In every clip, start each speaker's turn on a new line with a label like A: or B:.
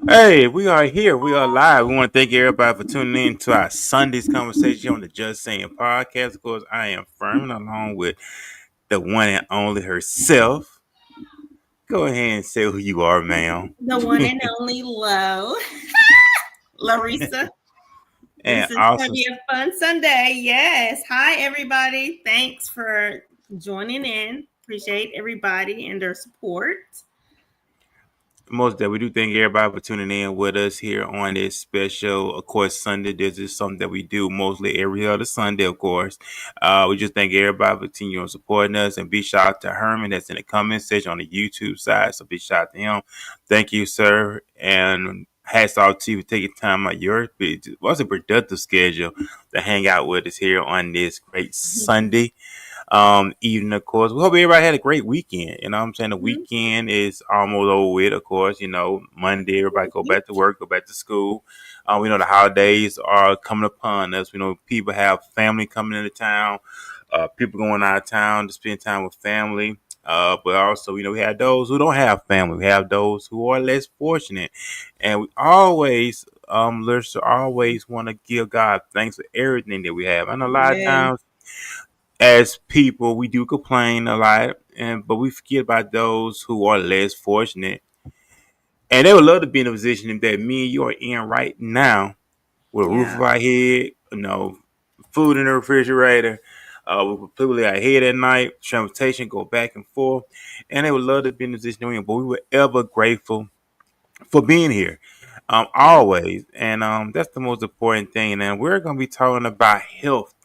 A: Hey, we are here. We are live. We want to thank everybody for tuning in to our Sunday's conversation on the Just Saying podcast. Of course, I am Ferman along with the one and only herself. Go ahead and say who you are, ma'am.
B: The one and only Larissa.
A: And
B: This is going to
A: awesome.
B: be a fun Sunday. Yes. Hi, everybody. Thanks for joining in. Appreciate everybody and their support.
A: Most that we do thank everybody for tuning in with us here on this special, of course, Sunday. This is something that we do mostly every other Sunday, of course. We just thank everybody for continuing supporting us, and big shout out to Herman that's in the comment section on the YouTube side. So big shout out to him. Thank you, sir, and hats off to you for taking time out your what's a productive schedule to hang out with us here on this great Sunday. Evening, of course. We hope everybody had a great weekend. You know what I'm saying? The
B: Mhm.
A: weekend is almost over with, of course. Monday, everybody go back to work, go back to school. We know the holidays are coming upon us. We know people have family coming into town, people going out of town to spend time with family. But also, we have those who don't have family. We have those who are less fortunate. And we always, let's always want to give God thanks for everything that we have. And a lot of
B: Yeah.
A: times, as people, we do complain a lot, but we forget about those who are less fortunate, and they would love to be in a position that me and you are in right now, with a roof
B: Yeah.
A: over our head, food in the refrigerator, we completely our head at night, transportation go back and forth, and they would love to be in a position we're in. But we were ever grateful for being here,
B: Yeah.
A: always, and that's the most important thing. And we're gonna be talking about health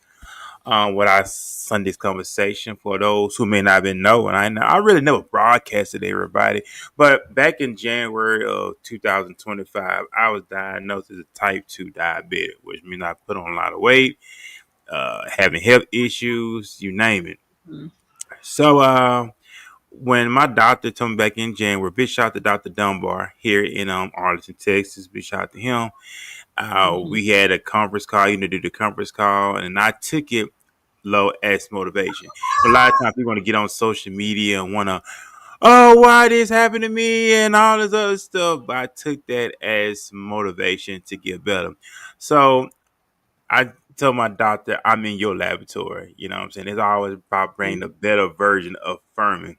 A: with our Sunday's conversation for those who may not have been knowing. I really never broadcasted to everybody, but back in January of 2025, I was diagnosed as a type 2 diabetic, which means I put on a lot of weight, having health issues, you name it.
B: Mhm.
A: So when my doctor told me back in January, big shout out to Dr. Dunbar here in Arlington, Texas. Big shout out to him.
B: Mhm.
A: We had a conference call, do the conference call, and I took it low as motivation. A lot of times people want to get on social media and want to, oh, why this happened to me and all this other stuff. But I took that as motivation to get better. So I told my doctor, I'm in your laboratory. You know what I'm saying? It's always about bringing a better version of Ferman.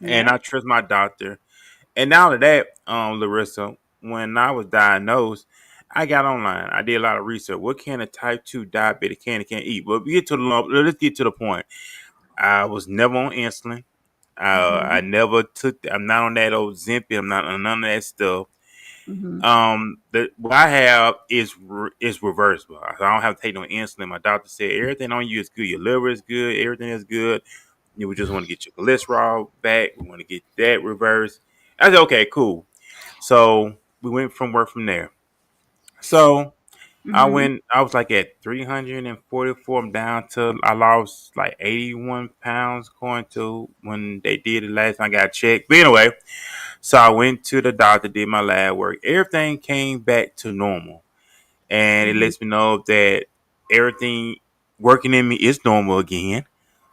A: And
B: Yeah.
A: I trust my doctor. And now that, Larissa, when I was diagnosed, I got online. I did a lot of research. What can a type 2 diabetic can eat? But let's get to the point. I was never on insulin. I
B: Mhm.
A: never took. I'm not on that old Ozempic. I'm not on none of that stuff.
B: Mhm.
A: What I have is reversible. I don't have to take no insulin. My doctor said everything on you is good. Your liver is good. Everything is good. We just want to get your cholesterol back. We want to get that reversed. I said, okay, cool. So we went from work from there. So
B: Mhm.
A: I was like at 344. I'm down to, I lost like 81 pounds going to when they did it last time I got checked. But anyway, so I went to the doctor, did my lab work. Everything came back to normal. And it
B: Mhm.
A: lets me know that everything working in me is normal again,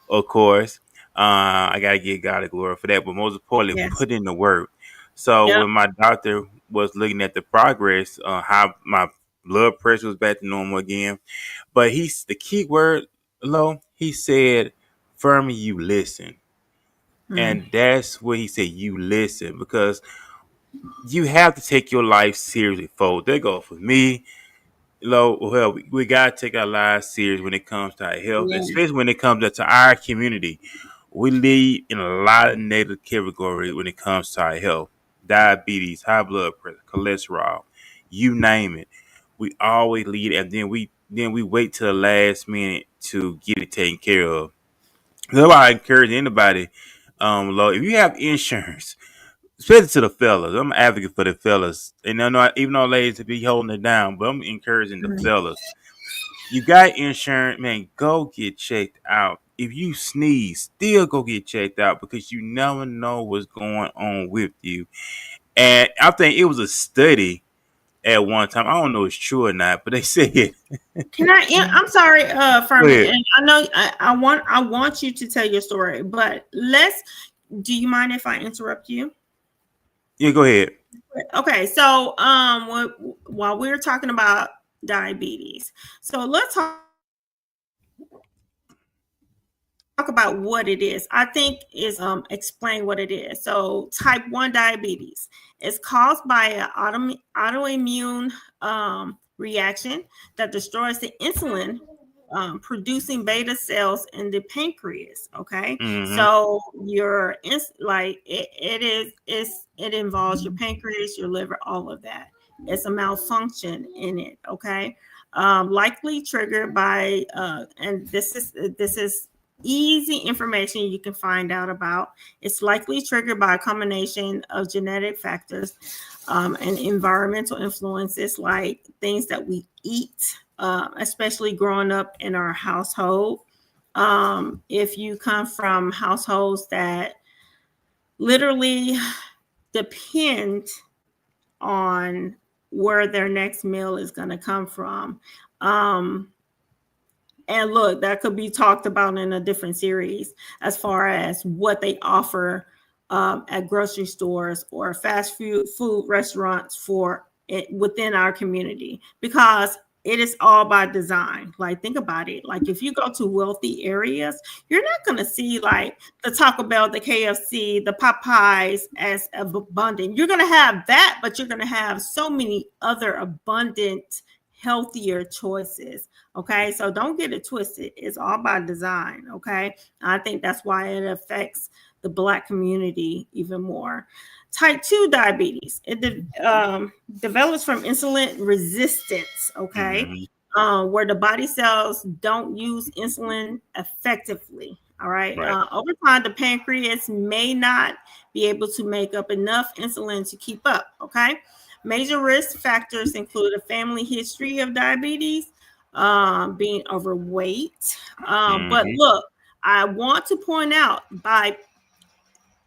A: of course. I gotta give God the glory for that, but most importantly,
B: Yes.
A: put in the work. So
B: Yep.
A: when my doctor was looking at the progress, how my blood pressure was back to normal again, but he's the key word, low. He said, "Fermi, you listen,"
B: Mhm.
A: and that's what he said. You listen because you have to take your life seriously, folks. They go for me. Well, we gotta take our lives serious when it comes to our health,
B: Yeah.
A: especially when it comes to our community. We lead in a lot of negative categories when it comes to our health. Diabetes, high blood pressure, cholesterol, you name it. We always lead, and then we wait till the last minute to get it taken care of. That's why I encourage anybody, if you have insurance, especially to the fellas. I'm an advocate for the fellas, and I know even though ladies be holding it down, but I'm encouraging the
B: Mhm.
A: fellas. You got insurance, man, go get checked out. If you sneeze, still go get checked out because you never know what's going on with you. And I think it was a study at one time. I don't know if it's true or not, but they said,
B: Can I? Yeah, I'm sorry,
A: go
B: Ferman,
A: ahead.
B: and I know I want you to tell your story, but let's. Do you mind if I interrupt you?
A: Yeah, go ahead.
B: Okay, so while we were talking about diabetes, so let's talk about what it is. I think is explain what it is. So type 1 diabetes is caused by an autoimmune reaction that destroys the insulin producing beta cells in the pancreas. Okay,
A: Mm-hmm.
B: so like it involves your pancreas, your liver, all of that. It's a malfunction in it. Okay, likely triggered by and this is easy information you can find out about. It's likely triggered by a combination of genetic factors and environmental influences like things that we eat, especially growing up in our household. If you come from households that literally depend on where their next meal is going to come from, um, and look, that could be talked about in a different series as far as what they offer at grocery stores or fast food restaurants for it within our community, because it is all by design. Like, think about it. Like, if you go to wealthy areas, you're not going to see like the Taco Bell, the KFC, the Popeyes as abundant. You're going to have that, but you're going to have so many other abundant, healthier choices. Okay, so don't get it twisted. It's all by design. Okay, I think that's why it affects the Black community even more. Type 2 diabetes, develops from insulin resistance. Okay,
A: Mm-hmm.
B: where the body cells don't use insulin effectively. All right,
A: Right.
B: over time, the pancreas may not be able to make up enough insulin to keep up. Okay, major risk factors include a family history of diabetes, being overweight. But
A: Mm-hmm.
B: look, I want to point out, by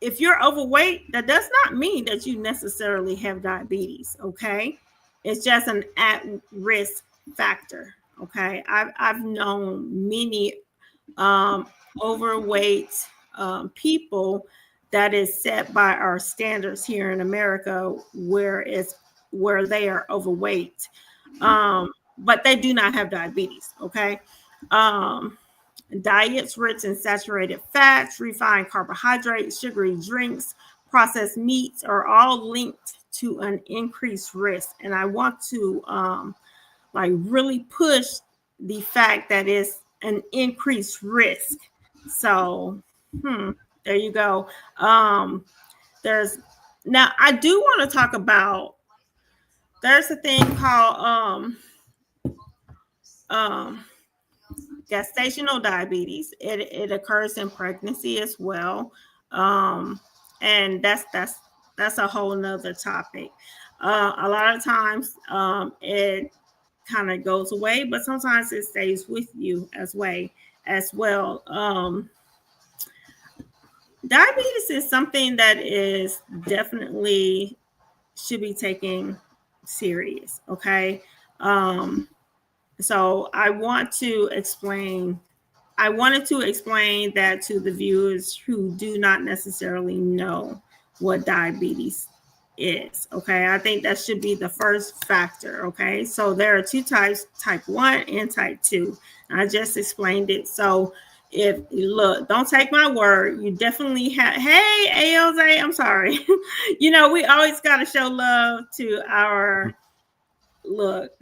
B: if you're overweight, that does not mean that you necessarily have diabetes. Okay, it's just an at risk factor. Okay, I've known many um, overweight people that is set by our standards here in America, where they are overweight, but they do not have diabetes. Okay, um, diets rich in saturated fats, refined carbohydrates, sugary drinks, processed meats are all linked to an increased risk. And I want to like really push the fact that it's an increased risk. So, there you go. There's Now I do want to talk about, there's a thing called um gestational diabetes. It occurs in pregnancy as well, and that's a whole nother topic. A lot of times, it kind of goes away, but sometimes it stays with you as well. Diabetes is something that is definitely should be taken serious. Okay, um, so I wanted to explain that to the viewers who do not necessarily know what diabetes is. Okay, I think that should be the first factor. Okay, so there are two types, type 1 and type 2. I just explained it. So if look, don't take my word. You definitely have, hey, ALJ, I'm sorry. We always got to show love to our, look,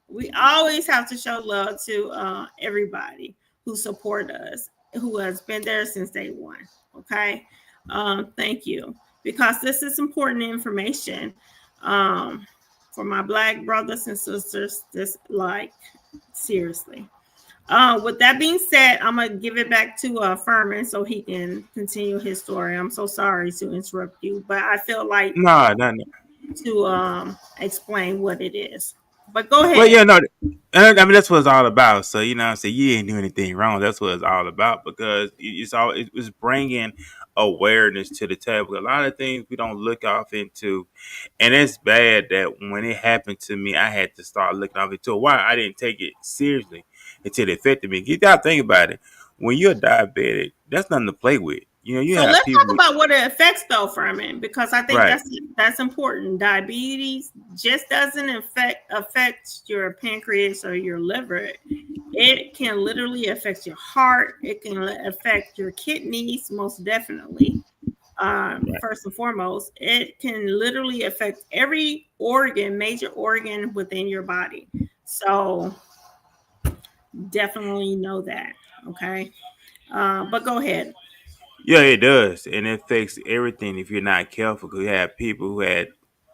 B: we always have to show love to everybody who support us, who has been there since day one. Okay, thank you, because this is important information um, for my Black brothers and sisters. This, like, seriously. With that being said, I'm gonna give it back to Ferman so he can continue his story. I'm so sorry to interrupt you, but I feel like
A: No, no, no.
B: to explain what it is. But go
A: Well,
B: ahead.
A: yeah, no. I mean, that's what it's all about. So, you know, I'm saying, you ain't doing anything wrong. That's what it's all about, because it's bringing awareness to the table. A lot of things we don't look off into, and it's bad that when it happened to me, I had to start looking off into it. Why I didn't take it seriously until it affected me. You got to think about it. When you're diabetic, that's nothing to play with. You
B: So
A: have
B: let's talk
A: people.
B: about what it affects though, Ferman, because I think
A: Right.
B: that's important. Diabetes just doesn't affect your pancreas or your liver. It can literally affect your heart. It can affect your kidneys, most definitely.
A: Right.
B: First and foremost, it can literally affect every organ, major organ within your body. So definitely know that. Okay. But go ahead.
A: Yeah, it does, and it affects everything if you're not careful. Cause you have people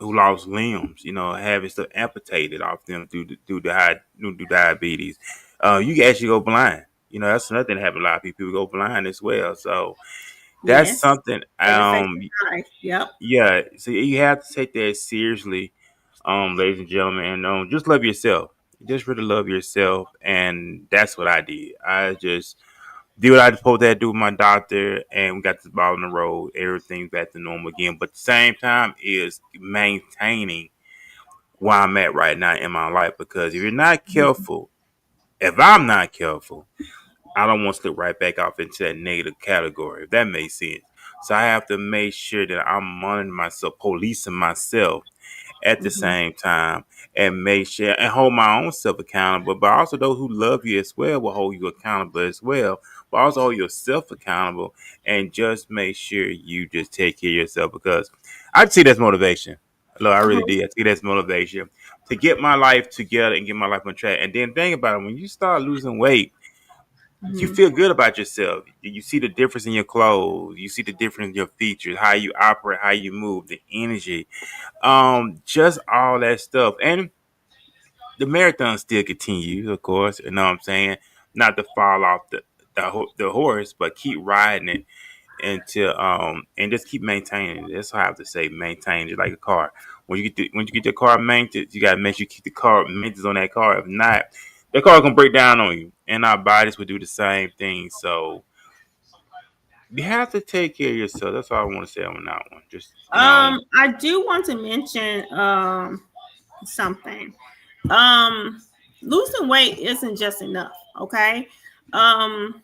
A: who lost limbs, having stuff amputated off them due to diabetes. You can actually go blind. That's another thing that happens. A lot of people go blind as well. So that's
B: Yes.
A: something.
B: It affects your eyes. Yep.
A: Yeah. So you have to take that seriously, ladies and gentlemen, and just love yourself. Just really love yourself, and that's what I did. I just did what I supposed to do with my doctor, and we got the ball on the road. Everything's back to normal again. But at the same time, is maintaining where I'm at right now in my life. Because if you're not careful, if I'm not careful, I don't want to slip right back off into that negative category, if that makes sense. So I have to make sure that I'm monitoring myself, policing myself at the
B: Mm-hmm.
A: same time, and make sure and hold my own self accountable, but also those who love you as well will hold you accountable as well, but also hold yourself accountable, and just make sure you just take care of yourself, because I see that's motivation. Look, I really
B: Uh-huh.
A: did. I see that's motivation to get my life together and get my life on track. And then think about it, when you start losing weight, you
B: Mm-hmm.
A: feel good about yourself. You see the difference in your clothes. You see the difference in your features, how you operate, how you move, the energy, just all that stuff. And the marathon still continues, of course. You know what I'm saying? Not to fall off the horse, but keep riding it until and just keep maintaining it. That's what I have to say. Maintain it like a car. When you get your car maintained, you gotta make sure you keep the car maintenance on that car. If not, the car gonna break down on you. And our bodies will do the same thing. So you have to take care of yourself. That's all I want to say on that one. Just
B: I do want to mention something. Um, Losing weight isn't just enough, okay? Um,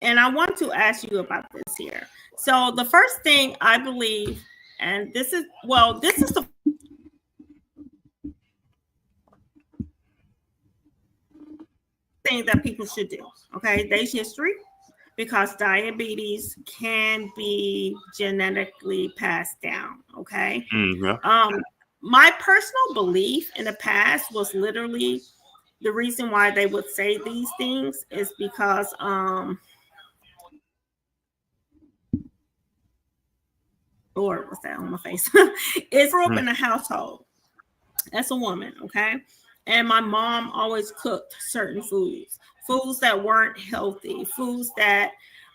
B: and I want to ask you about this here. So the first thing I believe, and this is the first thing that people should do, okay? They should history because diabetes can be genetically passed down, okay?
A: yeah.
B: My personal belief in the past was literally the reason why they would say these things is because Lord, what's that on my face? Is grew up
A: Mm,
B: in a household as a woman, okay? And my mom always cooked certain foods that weren't healthy, foods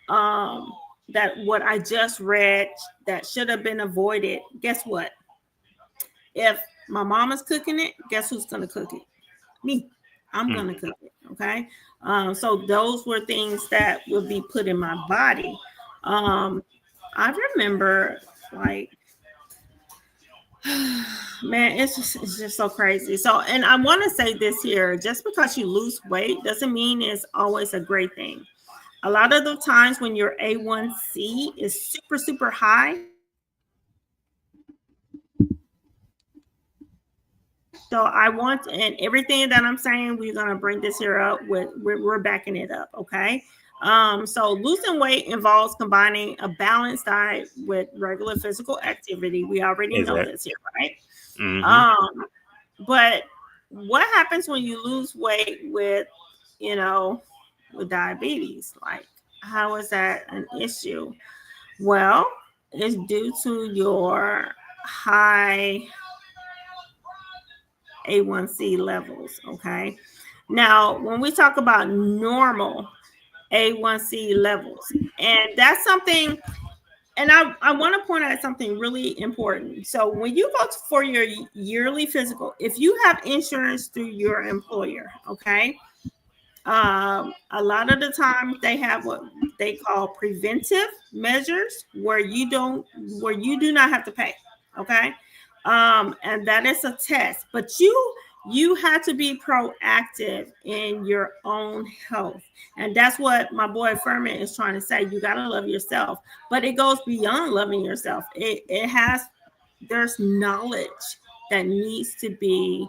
B: um that what I just read that should have been avoided. Guess what? If my mama's cooking it, guess who's gonna cook it? Me. I'm
A: mm.
B: gonna cook it. Okay. So those were things that would be put in my body. Um, I remember like man, it's just so crazy. So, and I want to say this here: just because you lose weight doesn't mean it's always a great thing. A lot of the times when your A1C is super super high, so I want, and everything that I'm saying, we're gonna bring this here up with we're backing it up, okay? So losing weight involves combining a balanced diet with regular physical activity. We already know
A: Exactly.
B: this here, right?
A: Mm-hmm.
B: Um, but what happens when you lose weight you know, with diabetes? Like, how is that an issue? Well, it's due to your high A1C levels. Okay. Now, when we talk about normal A1C levels, and that's something, and I want to point out something really important. So, when you go for your yearly physical, if you have insurance through your employer, okay, a lot of the time they have what they call preventive measures where you do not have to pay. Okay. And that is a test, but You have to be proactive in your own health. And that's what my boy Ferman is trying to say. You got to love yourself. But it goes beyond loving yourself. There's knowledge that needs to be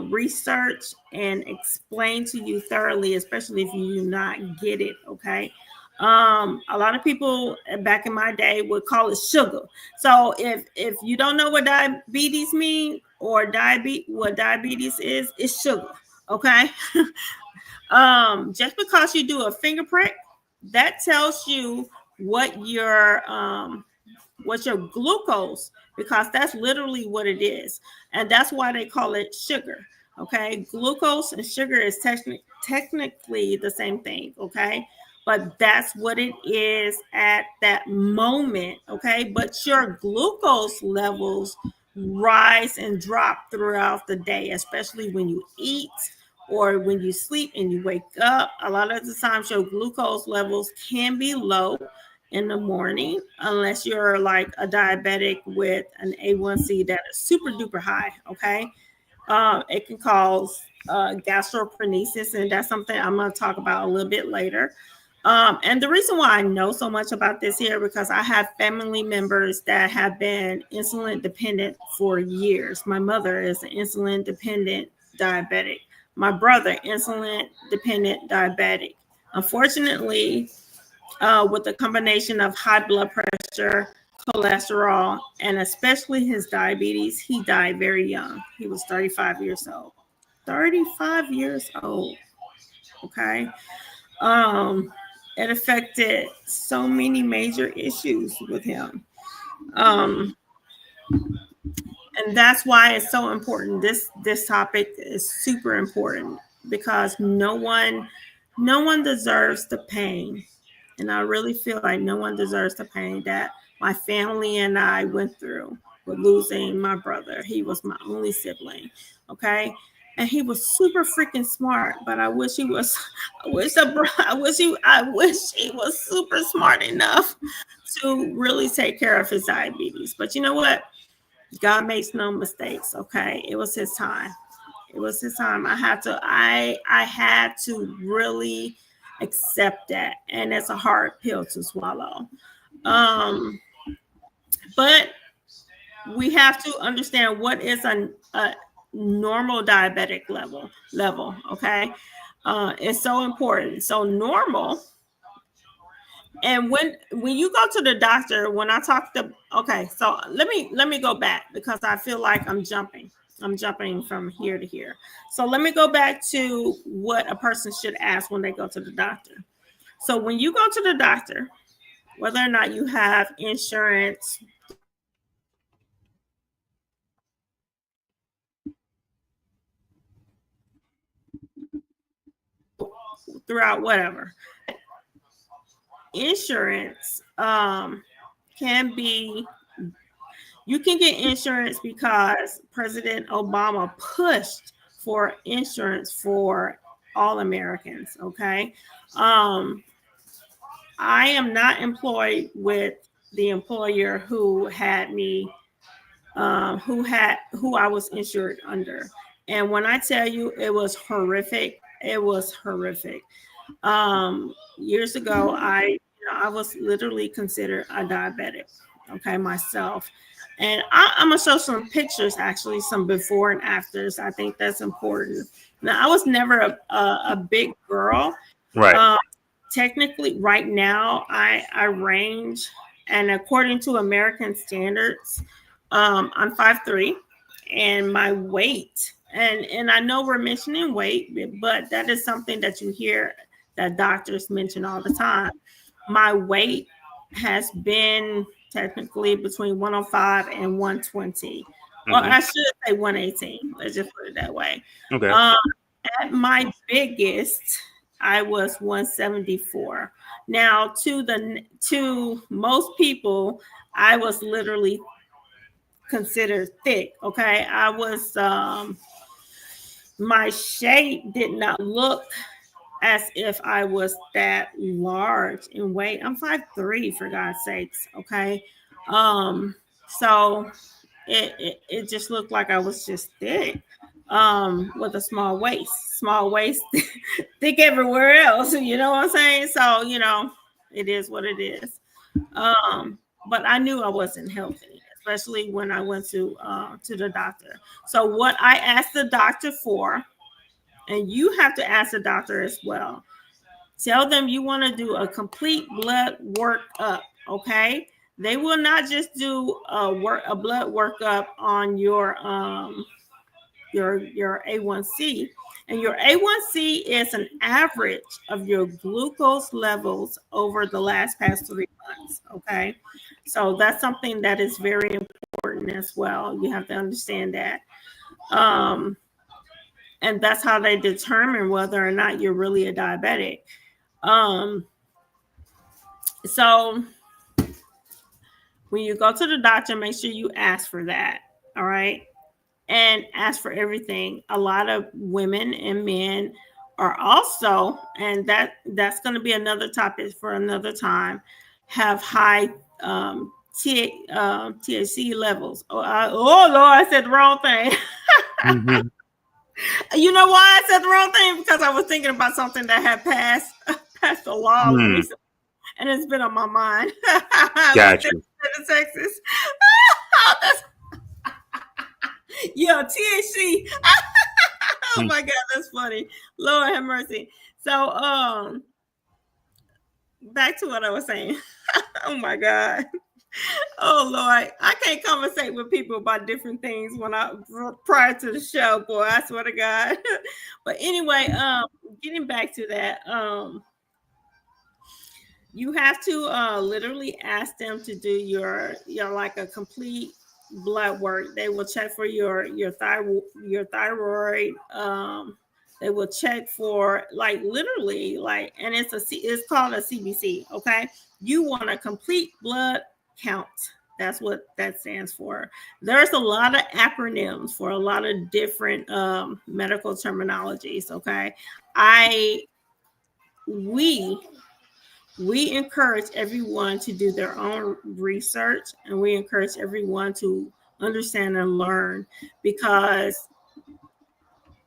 B: researched and explained to you thoroughly, especially if you do not get it. Okay. A lot of people back in my day would call it sugar. So if you don't know what diabetes means or diabetes, what diabetes is, it's sugar. Okay. Just because you do a finger prick, that tells you what your glucose, because that's literally what it is, and that's why they call it sugar. Okay, glucose and sugar is technically the same thing. Okay, but that's what it is at that moment. Okay, but your glucose levels rise and drop throughout the day, especially when you eat or when you sleep and you wake up. A lot of the times your glucose levels can be low in the morning, unless you're like a diabetic with an A1C that is super duper high. Okay. It can cause gastroparesis, and that's something I'm going to talk about a little bit later. And the reason why I know so much about this here, because I have family members that have been insulin dependent for years. My mother is an insulin dependent diabetic. My brother, insulin dependent diabetic. Unfortunately, with the combination of high blood pressure, cholesterol, and especially his diabetes, he died very young. He was 35 years old. 35 years old. Okay. Um, it affected so many major issues with him. Um, and that's why it's so important. This topic is super important because no one deserves the pain. And I really feel like no one deserves the pain that my family and I went through with losing my brother. He was my only sibling. Okay. And he was super freaking smart, but I wish he was. I wish he was super smart enough to really take care of his diabetes. But you know what? God makes no mistakes. Okay, it was his time. It was his time. I had to really accept that, and it's a hard pill to swallow. Um, but we have to understand what is a normal diabetic level. Okay, it's so important. So normal. And when you go to the doctor, when I talk to, okay, so let me go back because I feel like I'm jumping from here to here. So let me go back to what a person should ask when they go to the doctor. So when you go to the doctor, whether or not you have insurance throughout whatever, insurance can be, you can get insurance because President Obama pushed for insurance for all Americans. Okay. Um, I am not employed with the employer who had me, who I was insured under. And when I tell you it was horrific, it was horrific. Years ago, I was literally considered a diabetic. Okay, myself, and I'm gonna show some pictures, actually, some before and afters. I think that's important. Now, I was never a big girl.
A: Right.
B: Um, Technically, right now, I range, and according to American standards, I'm 5'3", and my weight, and I know we're mentioning weight, but that is something that you hear that doctors mention all the time. My weight has been technically between 105 and 120. Well,
A: Hmm.
B: I should say 118. Let's just put it that way.
A: Okay.
B: Um, at my biggest, I was 174. Now, to most people, I was literally considered thick. Okay, I was my shape did not look as if I was that large in weight. I'm 5'3", for God's sakes. Okay. So it just looked like I was just thick. with a small waist. Small waist, thick everywhere else. You know what I'm saying? So, it is what it is. Um, but I knew I wasn't healthy, especially when I went to the doctor. So what I asked the doctor for, and you have to ask the doctor as well. Tell them you want to do a complete blood workup, okay? They will not just do a blood workup on your A1C. And your A1C is an average of your glucose levels over the last past 3 months. Okay. So that's something that is very important as well. You have to understand that. Um, and that's how they determine whether or not you're really a diabetic. Um, so when you go to the doctor, make sure you ask for that. All right. And ask for everything. A lot of women and men are also, and that's going to be another topic for another time, have high THC levels. Oh Lord, I said the wrong thing.
A: Mhm.
B: You know why I said the wrong thing? Because I was thinking about something that had passed a law
A: Hmm.
B: recently, and it's been on my mind. The
A: Got
B: state
A: you.
B: of Texas. That's, yeah, THC. Oh
A: Hmm.
B: my God, that's funny. Lord have mercy. So, back to what I was saying. Oh my God. Oh Lord, I can't conversate with people about different things when I prior to the show, boy. I swear to God. But anyway, getting back to that, you have to literally ask them to do your like a complete blood work. They will check for your thyroid. They will check for like literally like, and it's called a CBC. Okay, you want a complete blood count. That's what that stands for. There's a lot of acronyms for a lot of different medical terminologies. Okay, I we we encourage everyone to do their own research, and we encourage everyone to understand and learn, because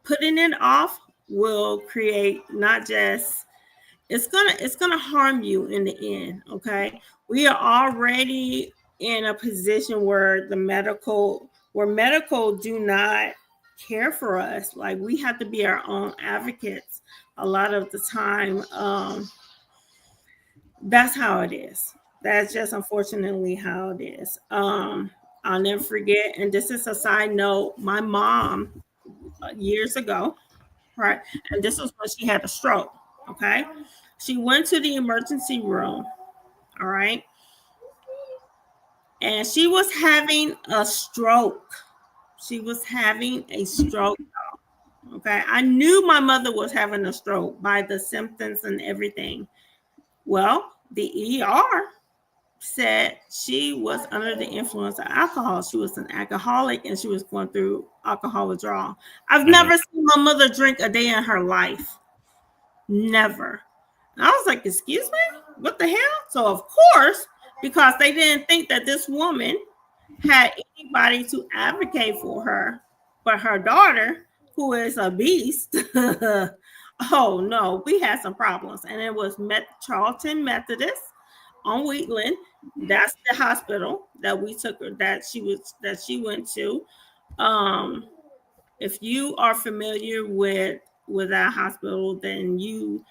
B: putting it off will create not just, it's gonna harm you in the end. Okay, we are already in a position where medical do not care for us. Like, we have to be our own advocates a lot of the time. That's how it is. That's just unfortunately how it is. I'll never forget, and this is a side note, my mom, years ago, right? And this was when she had a stroke. Okay. She went to the emergency room. All right. And she was having a stroke. She was having a stroke. Okay. I knew my mother was having a stroke by the symptoms and everything. Well, the ER said she was under the influence of alcohol. She was an alcoholic and she was going through alcohol withdrawal. I've
A: Mhm.
B: never seen my mother drink a day in her life. Never. And I was like, excuse me? What the hell? So, of course, because they didn't think that this woman had anybody to advocate for her, but her daughter, who is a beast. Oh no, we had some problems. And it was Charlton Methodist on Wheatland. That's the hospital that we took her, that she went to. Um, if you are familiar with that hospital, then you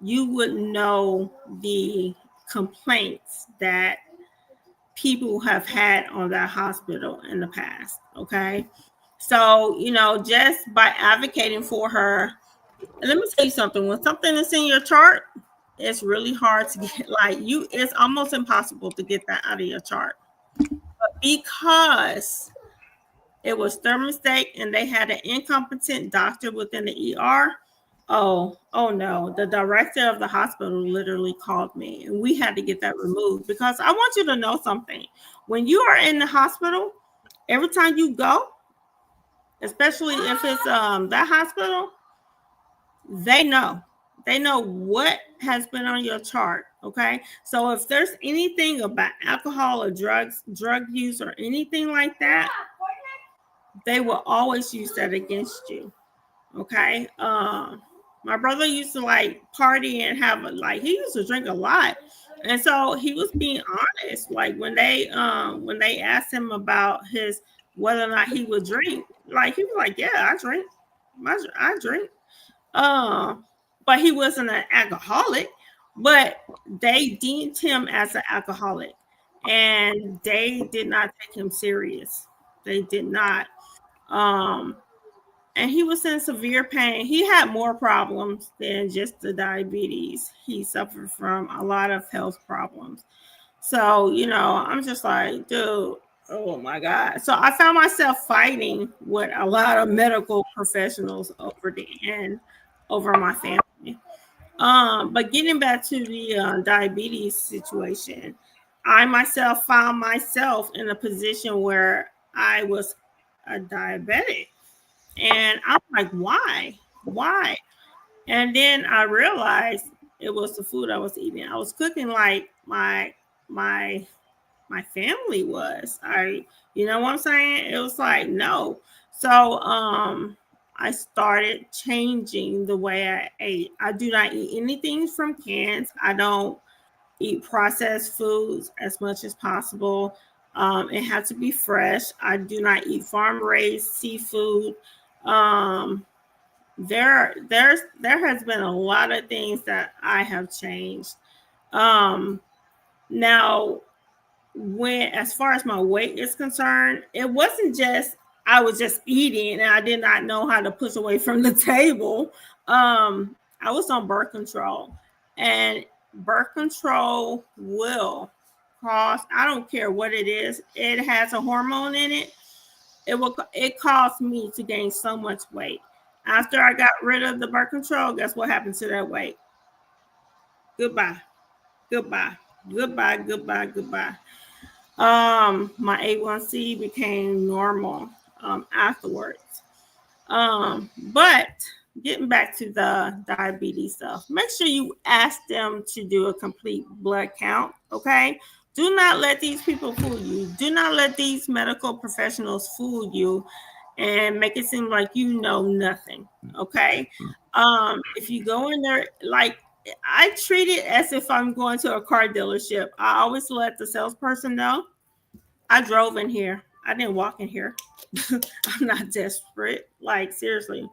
B: would know the complaints that people have had on that hospital in the past. Okay, so just by advocating for her, and let me tell you something: when something is in your chart, it's really hard to get, like, it's almost impossible to get that out of your chart, because it was thermostat and they had an incompetent doctor within the ER. Oh no. The director of the hospital literally called me, and we had to get that removed, because I want you to know something. When you are in the hospital, every time you go, especially if it's that hospital, they know. They know what has been on your chart. Okay. So if there's anything about alcohol or drug use or anything like that, they will always use that against you. Okay. My brother used to like party and have like he used to drink a lot. And so he was being honest. Like when they asked him about his whether or not he would drink, like he was like, yeah, I drink. I drink. Um, but he wasn't an alcoholic, but they deemed him as an alcoholic and they did not take him serious. They did not. Um, and he was in severe pain. He had more problems than just the diabetes. He suffered from a lot of health problems. So, I'm just like, dude, oh my God. So I found myself fighting with a lot of medical professionals over the end, over my family. But getting back to the diabetes situation, I myself found myself in a position where I was a diabetic. And I'm like, why? Why? And then I realized it was the food I was eating. I was cooking like my my family was. You know what I'm saying? It was like, no. So I started changing the way I ate. I do not eat anything from cans. I don't eat processed foods as much as possible. It has to be fresh. I do not eat farm raised seafood. Um, there has been a lot of things that I have changed. Um, Now, when as far as my weight is concerned, it wasn't just I was just eating and I did not know how to push away from the table. I was on birth control, and birth control will cause, I don't care what it is, it has a hormone in it. It caused me to gain so much weight. After I got rid of the birth control, guess what happened to that weight? Goodbye, goodbye, goodbye, goodbye, goodbye. My A1C became normal afterwards. But getting back to the diabetes stuff, make sure you ask them to do a complete blood count. Okay. Do not let these people fool you. Do not let these medical professionals fool you and make it seem like you know nothing. Okay. If you go in there, like I treat it as if I'm going to a car dealership. I always let the salesperson know I drove in here. I didn't walk in here. I'm not desperate. Like seriously.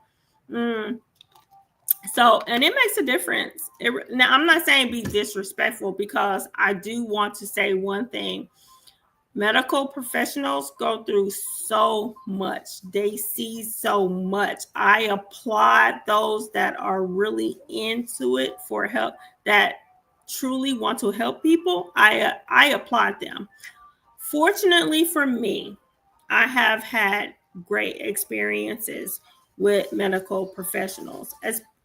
B: Mm. So, and it makes a difference. Now, I'm not saying be disrespectful because I do want to say one thing. Medical professionals go through so much. They see so much. I applaud those that are really into it for help, that truly want to help people. I applaud them. Fortunately for me, I have had great experiences with medical professionals,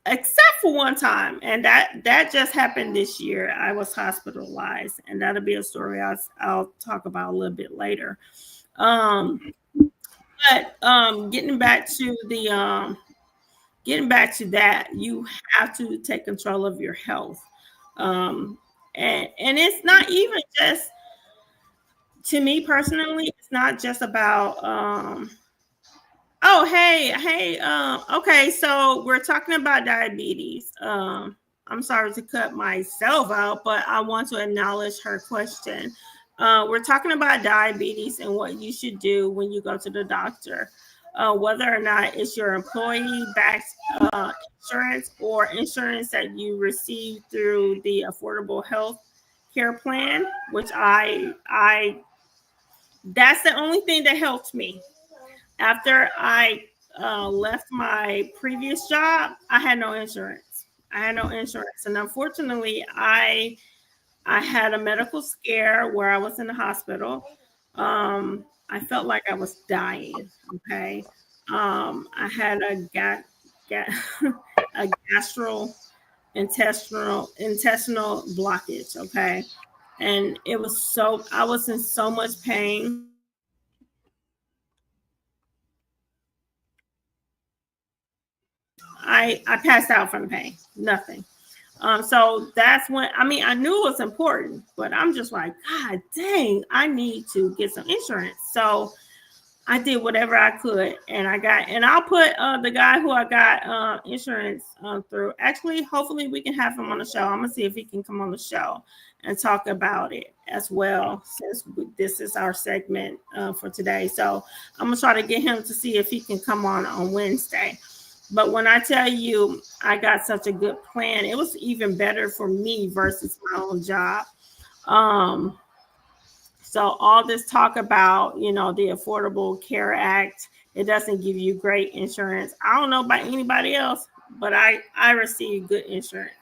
B: except for one time, and that just happened this year. I was hospitalized, and that'll be a story I'll talk about a little bit later. Um, but getting back to that, you have to take control of your health, um, and it's not even just, to me personally, it's not just about oh, hey, okay, so we're talking about diabetes. I'm sorry to cut myself out, but I want to acknowledge her question. We're talking about diabetes and what you should do when you go to the doctor, whether or not it's your employee-backed insurance or insurance that you receive through the Affordable Health Care Plan, which I that's the only thing that helped me. After I left my previous job, I had no insurance. And unfortunately, I had a medical scare where I was in the hospital. I felt like I was dying. Okay, I had a intestinal blockage. Okay, and it was so I was in so much pain. I passed out from the pain. Nothing. So that's when, I mean, I knew it was important, but I'm just like, God dang, I need to get some insurance. So I did whatever I could, and I'll put the guy who I got insurance through. Actually, hopefully we can have him on the show. I'm gonna see if he can come on the show and talk about it as well, since this is our segment for today. So I'm gonna try to get him to see if he can come on Wednesday. But when I tell you I got such a good plan, it was even better for me versus my own job. Um, so all this talk about, the Affordable Care Act, it doesn't give you great insurance. I don't know about anybody else, but I receive good insurance.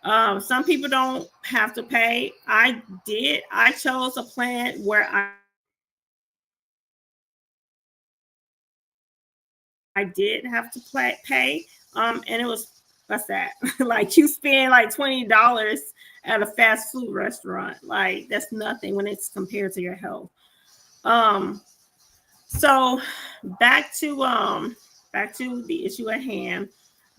B: Some people don't have to pay. I did. I chose a plan where I did have to pay. And it was, what's that? Like you spend like $20 at a fast food restaurant. Like that's nothing when it's compared to your health. Um, so back to the issue at hand.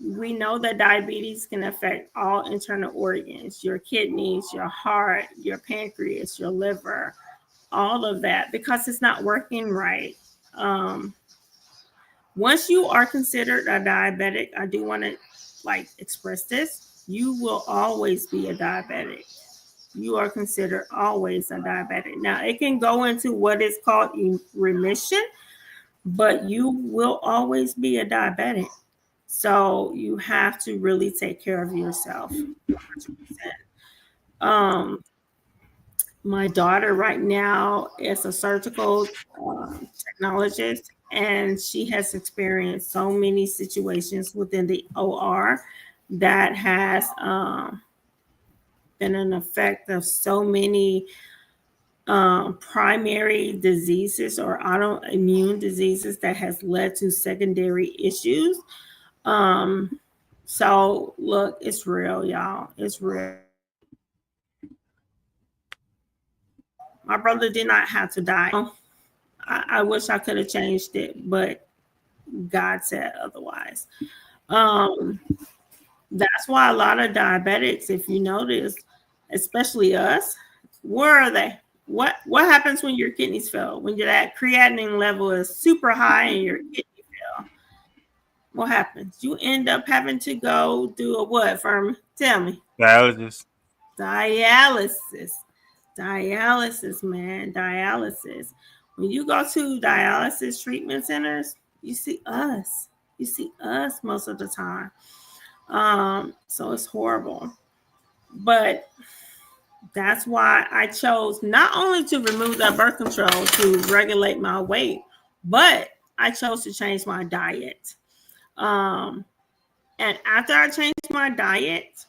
B: We know that diabetes can affect all internal organs, your kidneys, your heart, your pancreas, your liver, all of that, because it's not working right. Um, Once you are considered a diabetic, I do want to express this. You will always be a diabetic. You are considered always a diabetic. Now, it can go into what is called remission, but you will always be a diabetic. So you have to really take care of yourself 100%. Um, my daughter right now is a surgical technologist, and she has experienced so many situations within the OR that has been an effect of so many primary diseases or autoimmune diseases that has led to secondary issues. Um, so look, it's real, y'all. It's real. My brother did not have to die. I wish I could have changed it, but God said otherwise. Um, that's why a lot of diabetics, if you notice, especially us, where are they? What happens when your kidneys fail? When that creatinine level is super high and your kidney fail, what happens? You end up having to go do a what, Ferman? Tell me.
A: Dialysis.
B: Dialysis. Dialysis, man. Dialysis. When you go to dialysis treatment centers, you see us. You see us most of the time. So it's horrible. But that's why I chose not only to remove that birth control to regulate my weight, but I chose to change my diet. Um, and after I changed my diet,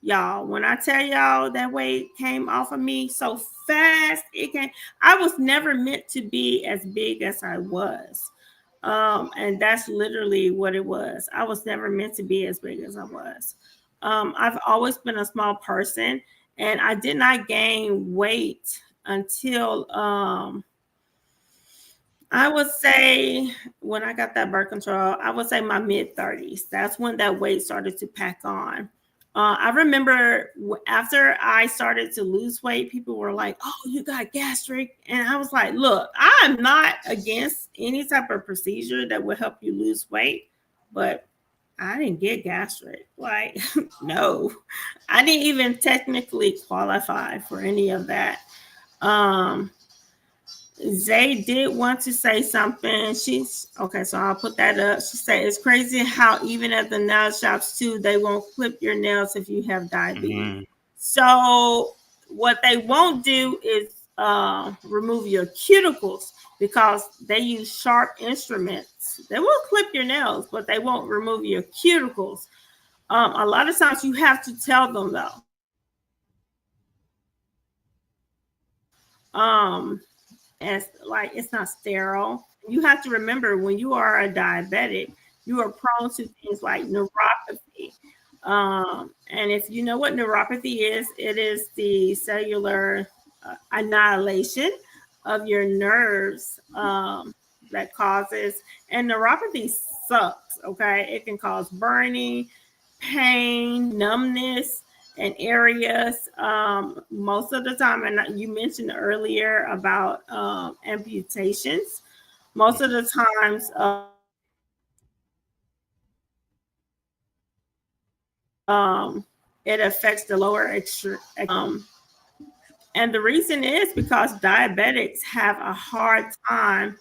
B: y'all, when I tell y'all that weight came off of me so fast, I was never meant to be as big as I was. And that's literally what it was. I was never meant to be as big as I was. I've always been a small person, and I did not gain weight until I would say when I got that birth control, I would say my mid 30s. That's when that weight started to pack on. I remember after I started to lose weight, people were like, "Oh, you got gastric," and I was like, "Look, I'm not against any type of procedure that would help you lose weight, but I didn't get gastric. Like, no, I didn't even technically qualify for any of that." Um, Zay did want to say something. She's okay, so I'll put that up. She said it's crazy how even at the nail shops too, they won't clip your nails if you have diabetes.
A: Mm-hmm.
B: So what they won't do is remove your cuticles because they use sharp instruments. They will clip your nails, but they won't remove your cuticles. A lot of times you have to tell them though. As like it's not sterile. You have to remember when you are a diabetic, you are prone to things like neuropathy. And if you know what neuropathy is, it is the cellular annihilation of your nerves that causes, and neuropathy sucks. Okay, it can cause burning, pain, numbness, and areas. Most of the time, and you mentioned earlier about amputations. Most of the times, it affects the lower and the reason is because diabetics have a hard time.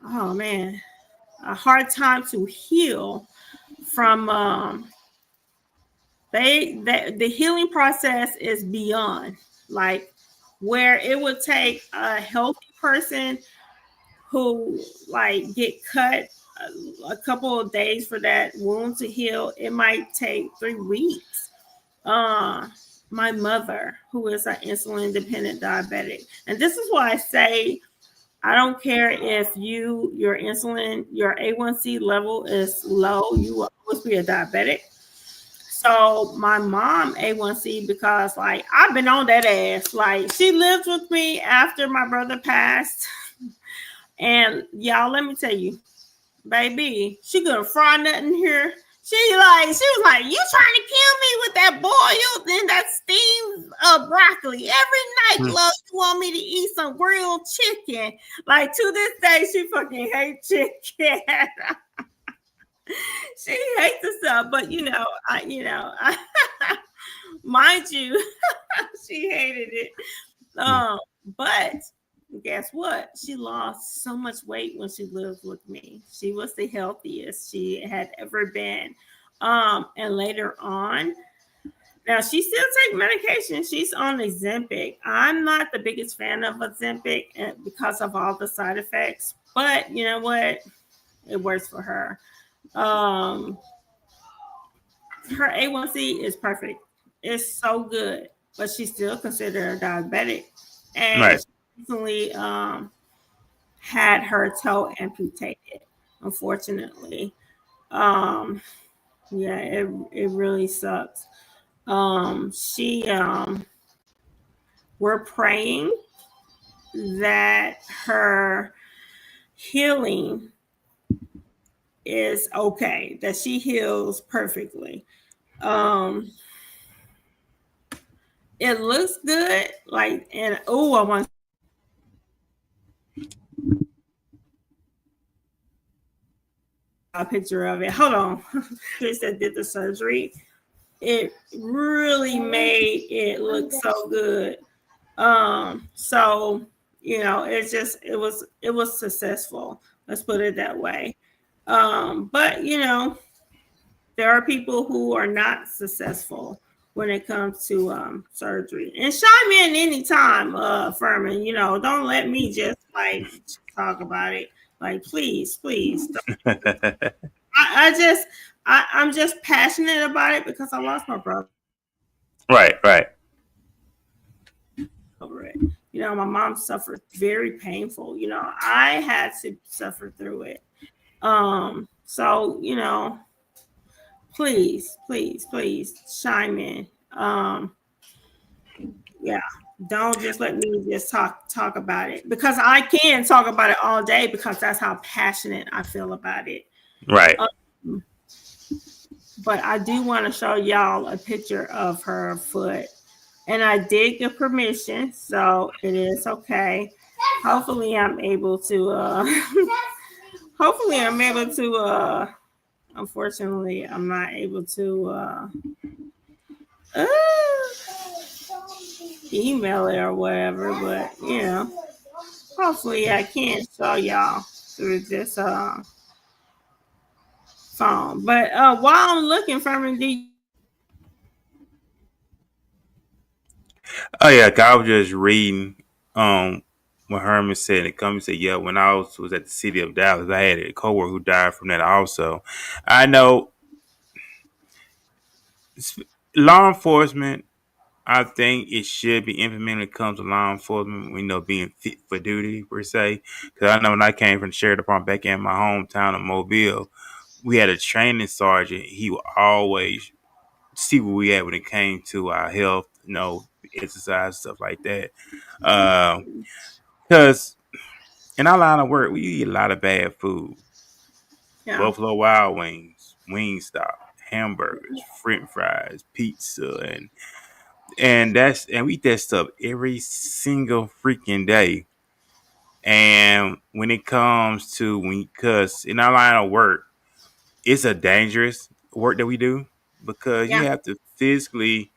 B: Oh man, a hard time to heal from the healing process is beyond like where it would take a healthy person who like get cut a couple of days for that wound to heal. It might take 3 weeks. uh my mother, who is an insulin dependent diabetic, and this is why I say I don't care if your insulin, your A1C level is low, you will always be a diabetic. So my mom A1C, because like I've been on that ass. Like she lived with me after my brother passed. And y'all, let me tell you, baby, she gonna fry nothing here. She was like, you trying to kill me with that boiled and that steamed broccoli every night,
A: Hmm.
B: love. You want me to eat some grilled chicken? Like to this day, she fucking hates chicken. She hates the stuff, but mind you, she hated it.
A: Hmm.
B: Um, but guess what? She lost so much weight when she lived with me. She was the healthiest she had ever been. And later on, now she still takes medication. She's on Ozempic. I'm not the biggest fan of Ozempic because of all the side effects, but you know what? It works for her. Um, her A1C is perfect. It's so good, but she's still considered a diabetic. And
A: Right.
B: she recently had her toe amputated, unfortunately. Um, yeah, it really sucks. She We're praying that her healing is okay, that she heals perfectly. Um, it looks good, like, and oh, I want a picture of it. Hold on. Chris that did the surgery, it really made it look so good. So it was successful. Let's put it that way. But there are people who are not successful when it comes to surgery. And chime in anytime, Ferman. Don't let me just like talk about it. Like, please, please. I just I'm just passionate about it because I lost my brother
A: Right. Right.
B: over it. My mom suffered very painful. I had to suffer through it. So please, please, please chime in. Yeah, don't just let me just talk about it because I can talk about it all day because that's how passionate I feel about it.
A: Right.
B: Um, but I do want to show y'all a picture of her foot. And I did get permission, so it is okay. Hopefully I'm able to hopefully I'm able to unfortunately I'm not able to uh email it or whatever, but hopefully I can show y'all through this phone. But while I'm looking for him,
A: Oh yeah, 'cause I was just reading what Herman said. And it comes said, yeah, when I was at the city of Dallas, I had a coworker who died from that also. I know law enforcement. I think it should be implemented when it comes to law enforcement. We know being fit for duty per se. Because I know when I came from the sheriff department back in my hometown of Mobile, we had a training sergeant. He would always see where we at when it came to our health, exercise, stuff like that. Because in our line of work, we eat a lot of bad food.
B: yeah,
A: Buffalo Wild Wings, Wingstop, hamburgers, French fries, pizza, and we eat that stuff every single freaking day. And when it comes to because in our line of work, it's a dangerous work that we do because you
B: Yeah.
A: have to physically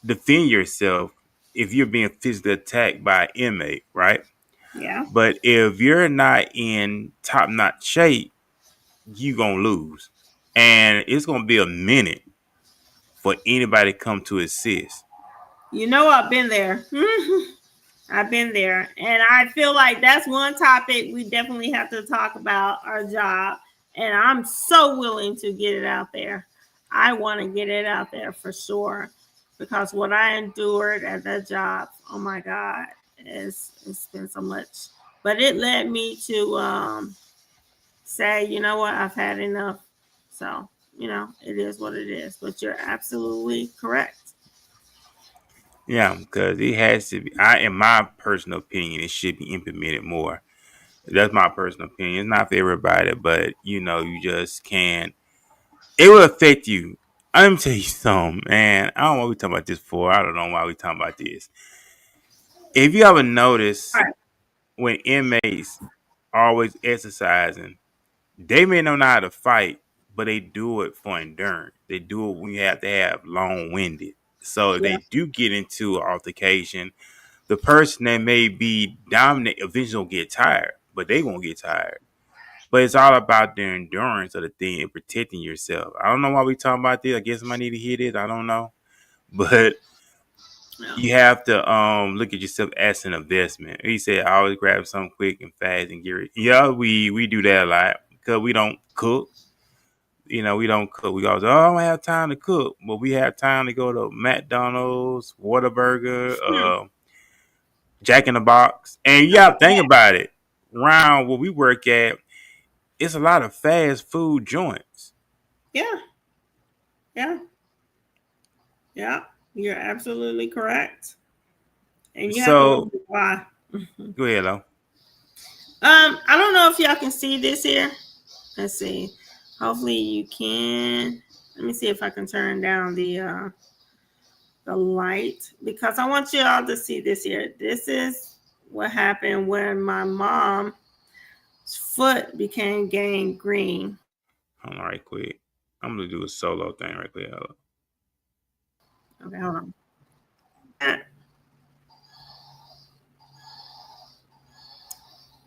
A: defend yourself if you're being physically attacked by an inmate, right?
B: Yeah.
A: But if you're not in top notch shape, you gonna lose, and it's gonna be a minute for anybody to come to assist.
B: You know, I've been there. I've been there. And I feel like that's one topic we definitely have to talk about our job. And I'm so willing to get it out there. I want to get it out there for sure. Because what I endured at that job, oh my God, it's been so much. But it led me to say, you know what, I've had enough. So, it is what it is. But you're absolutely correct.
A: Yeah, because it has to be. In my personal opinion, it should be implemented more. That's my personal opinion. It's not for everybody, but you just can't. It will affect you. I'm gonna tell you something, man. I don't know what we talking about this for. I don't know why we talking about this. If you ever notice
B: All right.
A: when inmates always exercising, they may not know how to fight, but they do it for endurance. They do it when you have to have long winded. So if
B: Yeah.
A: they do get into an altercation, the person that may be dominant eventually will get tired, but they won't get tired. But it's all about the endurance of the thing and protecting yourself. I don't know why we talking about this. I guess I need to hear this. I don't know. But
B: Yeah.
A: you have to look at yourself as an investment. He said, I always grab something quick and fast and get it. Yeah, we do that a lot because we don't cook. We don't cook. We always, I don't have time to cook, but we have time to go to McDonald's, Whataburger, Jack in the Box. And you got to think about it. Around where we work at, it's a lot of fast food joints.
B: Yeah. Yeah. Yeah. You're absolutely correct. And you have to
A: So
B: wonder why.
A: go ahead, though.
B: I don't know if y'all can see this here. Let's see. Hopefully you can. Let me see if I can turn down the light because I want you all to see this here. This is what happened when my mom's foot became gangrene.
A: Hold on, right quick. I'm gonna do a solo thing right quick.
B: Okay, hold on.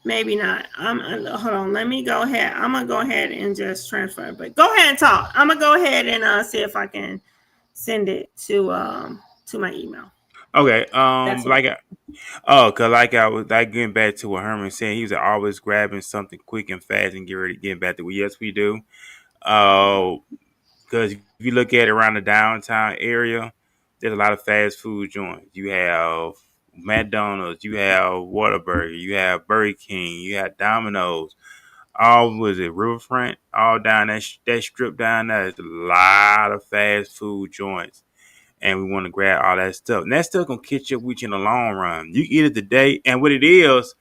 B: Maybe not. Hold on. Let me go ahead. I'm gonna go ahead and just transfer. But go ahead and talk. I'm gonna go ahead and see if I can send it to my email.
A: Okay.
B: That's what.
A: Like, cause like I was like getting back to what Herman said, he was always grabbing something quick and fast and getting back to what yes we do. Because if you look at it around the downtown area, there's a lot of fast food joints. You have McDonald's, you have Whataburger, you have Burger King, you have Domino's. All was it Riverfront? All down that strip down there. There's a lot of fast food joints, and we want to grab all that stuff. And that stuff gonna catch up with you in the long run. You eat it today, and what it is,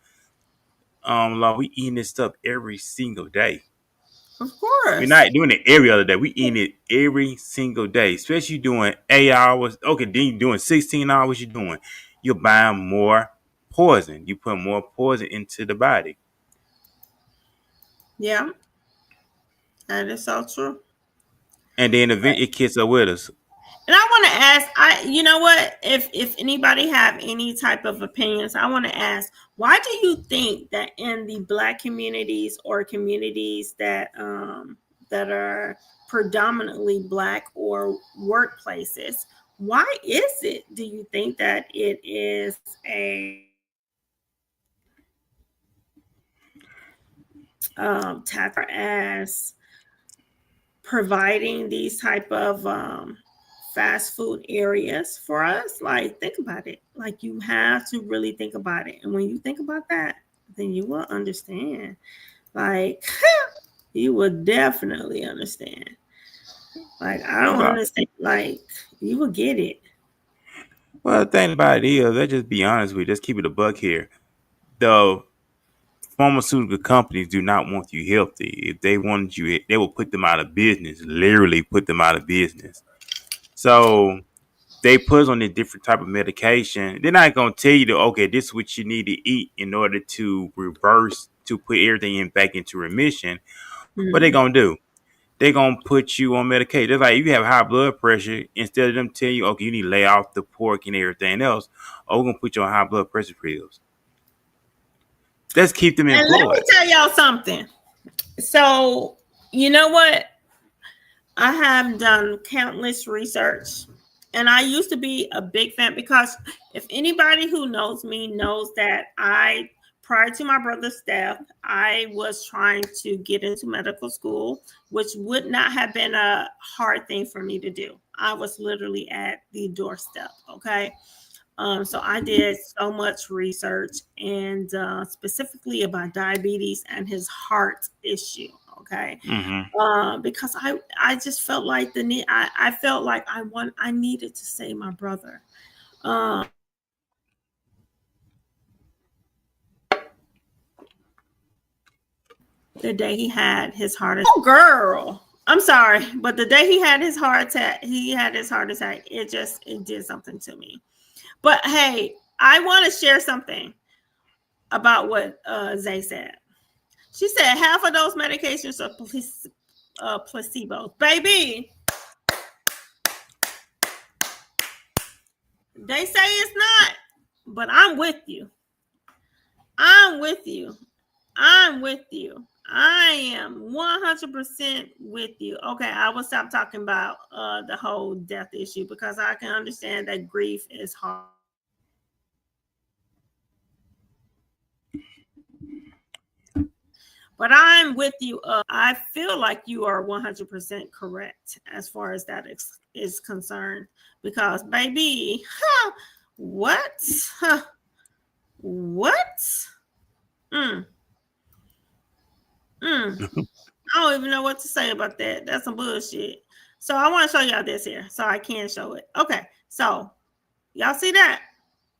A: Lord, we eating this stuff every single day.
B: Of
A: We're
B: course.
A: not doing it every other day. We eating it every single day. Especially doing 8 hours. Okay, then you doing 16 hours. You're buying more poison. You put more poison into the body.
B: Yeah, that is so true.
A: And then eventually it gets up with us.
B: And I want to ask, you know what? If anybody have any type of opinions, I want to ask, why do you think that in the Black communities or communities that are predominantly Black or workplaces, why is it? Do you think that it is a tactic as providing these type of fast food areas for us? Like, think about it. Like, you have to really think about it, and when you think about that, then you will understand. Like, you will definitely understand. Like, I don't
A: Well,
B: understand. Like, you will get it.
A: well, the thing about it is, let's just be honest with you. Let's keep it a buck here. The pharmaceutical companies do not want you healthy. If they wanted they will put them out of business. Literally put them out of business. So they put us on a different type of medication. They're not gonna tell you that okay, this is what you need to eat in order to reverse to put everything in back into remission. What they
B: Mm.
A: gonna do? They gonna put you on medication. They're like if you have high blood pressure, instead of them telling you okay, you need to lay off the pork and everything else, oh, we're gonna put you on high blood pressure pills. Let's keep them
B: And let me
A: employed.
B: tell y'all something. So, you know what? I have done countless research, and I used to be a big fan because if anybody who knows me knows that prior to my brother's death, I was trying to get into medical school, which would not have been a hard thing for me to do. I was literally at the doorstep. Okay. So I did so much research and specifically about diabetes and his heart issue. Okay,
A: Mm-hmm.
B: because I just felt like the need. I felt like I needed to save my brother. The day he had his heart attack. Oh, girl. I'm sorry, but the day he had his heart attack, it did something to me. But hey, I want to share something about what Zay said. She said half of those medications are placebos. Baby, they say it's not, but I'm with you. I'm with you. I'm with you. I am 100% with you. Okay, I will stop talking about the whole death issue because I can understand that grief is hard. But I'm with you. I feel like you are 100% correct as far as that is concerned. Because, baby, what? What? Mm, mm. I don't even know what to say about that. That's some bullshit. So I want to show y'all this here. So I can show it. Okay. So y'all see that?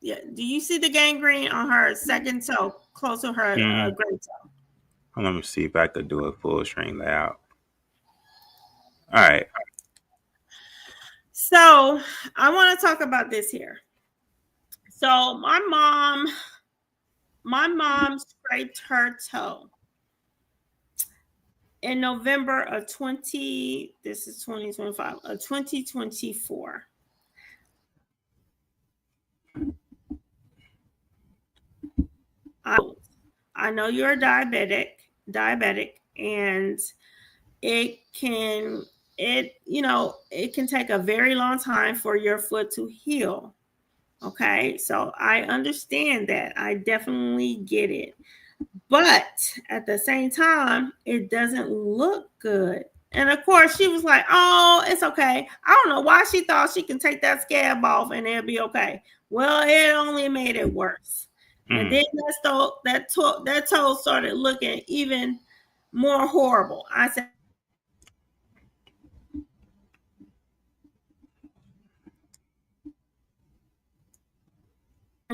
B: Yeah. Do you see the gangrene on her second toe, close to her
A: Mm-hmm.
B: great toe?
A: Let me see if I could do a full screen layout. All right.
B: So I want to talk about this here. So my mom scraped her toe in November of 2024. I know you're a diabetic, and it can it can take a very long time for your foot to heal. Okay, so I understand that. I definitely get it. But at the same time, it doesn't look good. And of course, she was like, "Oh, it's okay." I don't know why she thought she can take that scab off and it'll be okay. Well, it only made it worse. And
A: Mm-hmm.
B: then that toe started looking even more horrible. I said,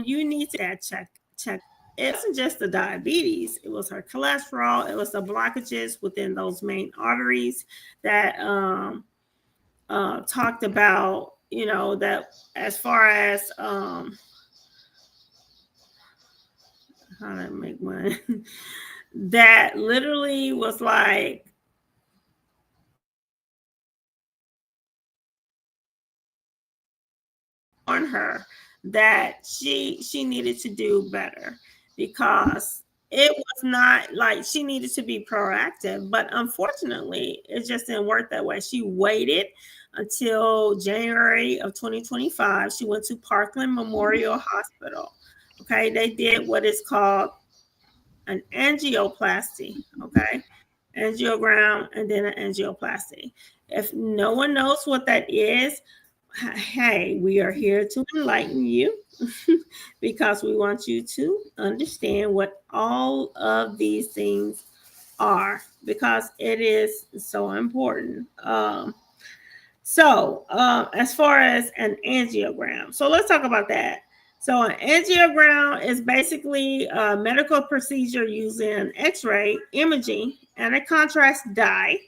B: "You need to that check." It wasn't just the diabetes; it was her cholesterol. It was the blockages within those main arteries that talked about, that as far as how to make one, that literally was like on her that she needed to do better because it was not like she needed to be proactive, but unfortunately it just didn't work that way. She waited until January of 2025. She went to Parkland Memorial Hospital. Okay, they did what is called an angioplasty. Okay, angiogram and then an angioplasty. If no one knows what that is, hey, we are here to enlighten you because we want you to understand what all of these things are because it is so important. As far as an angiogram, so let's talk about that. So, an angiogram is basically a medical procedure using X ray imaging and a contrast dye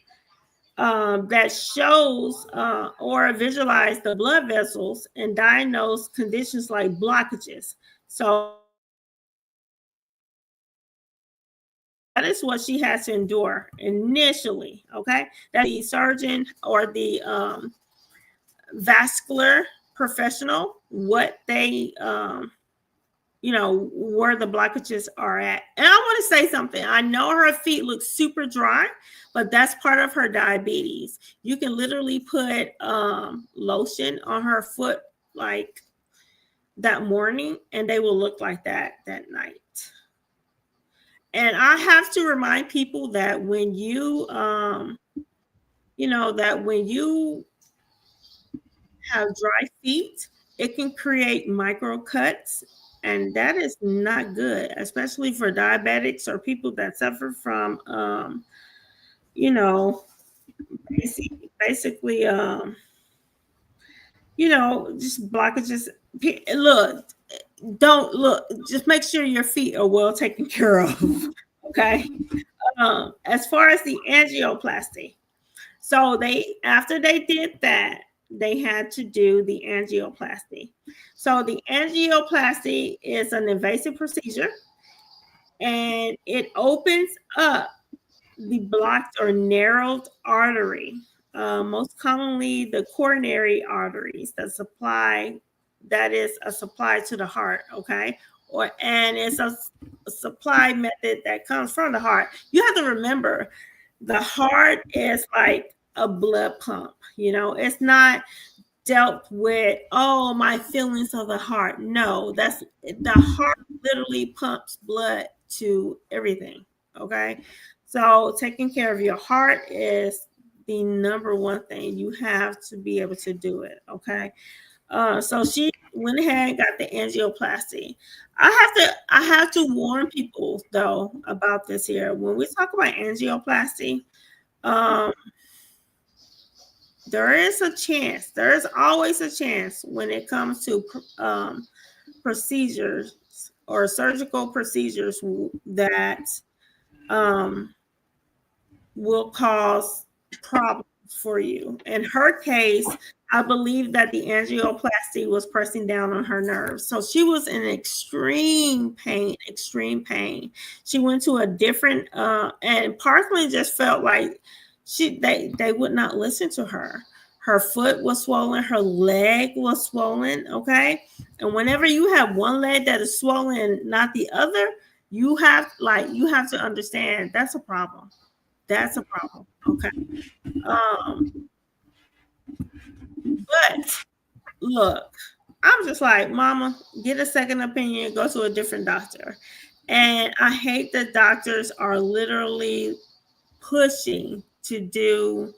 B: that shows or visualize the blood vessels and diagnose conditions like blockages. So that is what she has to endure initially. Okay, that the surgeon or the vascular professional, what they where the blockages are at. And I want to say something. I know her feet look super dry, but that's part of her diabetes. You can literally put lotion on her foot like that morning, and they will look like that night. And I have to remind people that when you that when you have dry feet, it can create micro cuts, and that is not good, especially for diabetics or people that suffer from, you know, basically, just blockages. Look, don't look. Just make sure your feet are well taken care of. Okay. As far as the angioplasty, so after they did that, they had to do the angioplasty. So the angioplasty is an invasive procedure, and it opens up the blocked or narrowed artery, most commonly the coronary arteries that is a supply to the heart. Okay, and it's a supply method that comes from the heart. You have to remember, the heart is like a blood pump. It's not dealt with, oh, my feelings of the heart. No, that's the heart literally pumps blood to everything. Okay. So taking care of your heart is the number one thing. You have to be able to do it. Okay. So she went ahead and got the angioplasty. I have to warn people though about this here. When we talk about angioplasty, um, there is a chance. There is always a chance when it comes to procedures or surgical procedures that um, will cause problems for you. In her case, I believe that the angioplasty was pressing down on her nerves. So she was in extreme pain, extreme pain. She went to a different, and Parkland just felt like they would not listen to her. Her foot was swollen, her leg was swollen. Okay. And whenever you have one leg that is swollen, not the other, you have to understand that's a problem. That's a problem. Okay. Um, but look, I'm just like, Mama, get a second opinion, go to a different doctor. And I hate that doctors are literally pushing to do,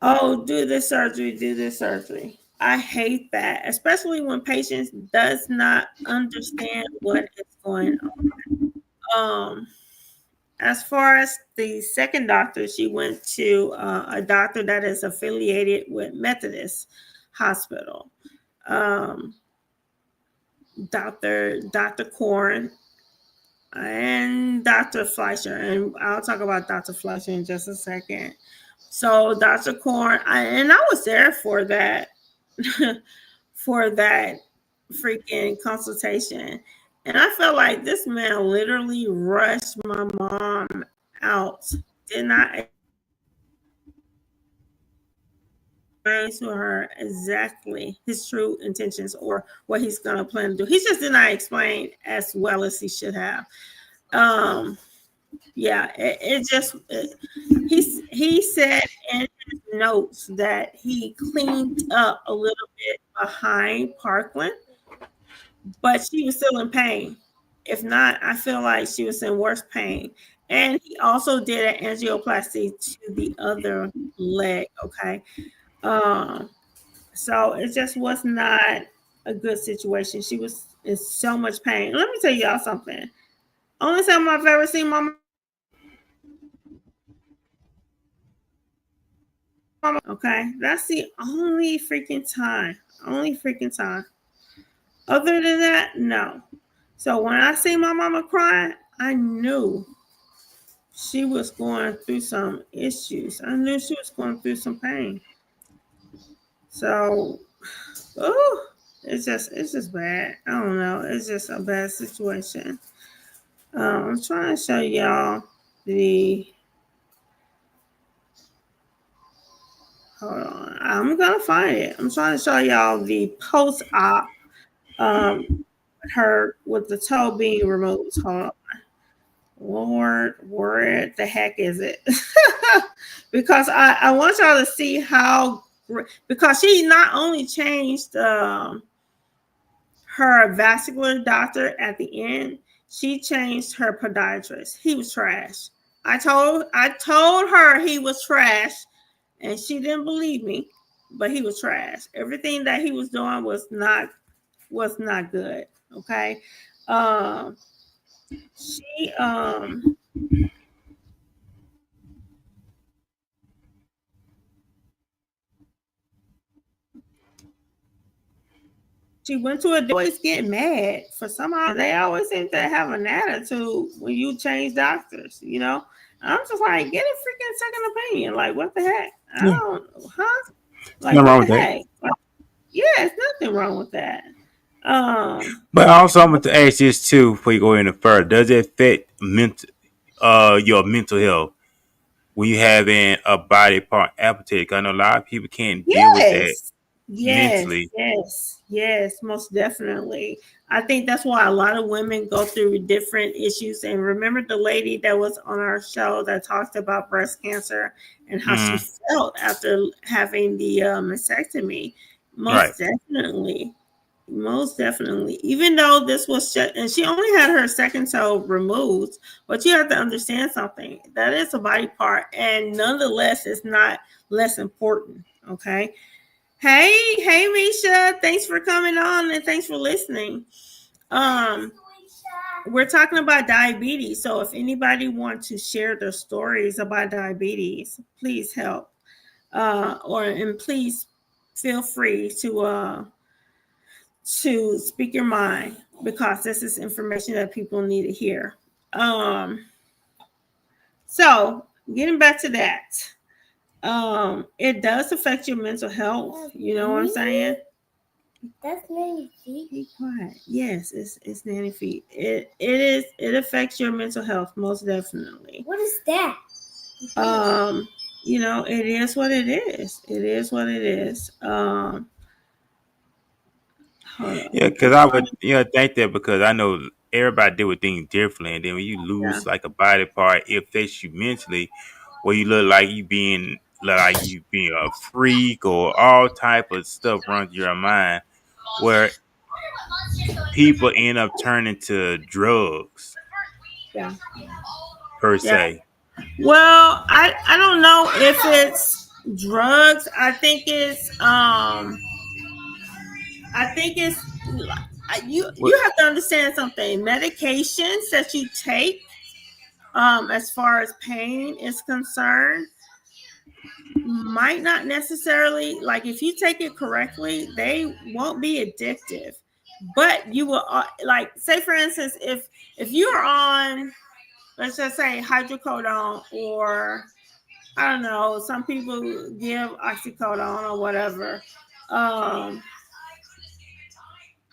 B: oh, do this surgery, do this surgery. I hate that, especially when patients does not understand what is going on. As far as the second doctor, she went to a doctor that is affiliated with Methodist Hospital, um, Dr. Korn and Dr. Fleischer, and I'll talk about Dr. Fleischer in just a second. So Dr. Korn, and I was there for that for that freaking consultation. And I felt like this man literally rushed my mom out. Did not explain to her exactly his true intentions or what he's going to plan to do. He just did not explain as well as he should have. Um, yeah, he said in his notes that he cleaned up a little bit behind Parkland, but she was still in pain. If not, I feel like she was in worse pain. And he also did an angioplasty to the other leg. Okay. Um, so it just was not a good situation. She was in so much pain. Let me tell y'all something. Only time I've ever seen my mom. Okay. That's the only freaking time. Only freaking time. Other than that, no. So when I see my mama crying, I knew she was going through some issues. I knew she was going through some pain. So, oh, it's just bad. I don't know. It's just a bad situation. I'm trying to show y'all the. Hold on. I'm gonna find it. I'm trying to show y'all the post-op. Um, her with the toe being removed. Hold on. Lord, where the heck is it? Because I want y'all to see how, because she not only changed her vascular doctor at the end, she changed her podiatrist. He was trash. I told her he was trash, and she didn't believe me, but he was trash. Everything that he was doing was not good. Okay. Um, she she went to a always get mad for somehow they always seem to have an attitude when you change doctors, you know. I'm just like, get a freaking second opinion. Like, what the heck? I
A: Yeah,
B: don't, huh? Like,
A: nothing
B: what
A: wrong
B: the
A: with that.
B: heck? Like, yeah, it's nothing wrong with that.
A: But also, I'm going to ask this too before you go any further. Does it affect your mental health when you having a body part amputated? 'Cause I know a lot of people can't deal with that
B: Yes. Yes,
A: mentally.
B: yes, yes, most definitely. I think that's why a lot of women go through different issues. And remember the lady that was on our show that talked about breast cancer and how she
A: Mm,
B: felt after having the mastectomy?
A: right.
B: Most definitely. Most definitely. Even though this was and she only had her second toe removed, but you have to understand something. That is a body part, and nonetheless, it's not less important. Okay. Hey, Misha. Thanks for coming on and thanks for listening. Um, we're talking about diabetes. So if anybody wants to share their stories about diabetes, please help. And please feel free to speak your mind because this is information that people need to hear. Um, so getting back to that, it does affect your mental health. You know what I'm saying? That's nanny feet. Be quiet. Yes, it's nanny feet. It affects your mental health most definitely. What is that? Um, it is what it is. It is what it is. Hold on.
A: Yeah, because I would think that because I know everybody deal with things differently, and then when you
B: Yeah,
A: lose like a body part, it affects you mentally, where you look like you being a freak or all type of stuff runs through your mind, where people end up turning to drugs
B: yeah,
A: per
B: yeah.
A: se.
B: Well, I don't know if it's drugs. I think it's
A: What?
B: you have to understand something. Medications that you take, as far as pain is concerned, might not necessarily, like, if you take it correctly, they won't be addictive. But you will, like, say for instance, if you're on, let's just say, hydrocodone, or I don't know, some people give oxycodone or whatever. Um,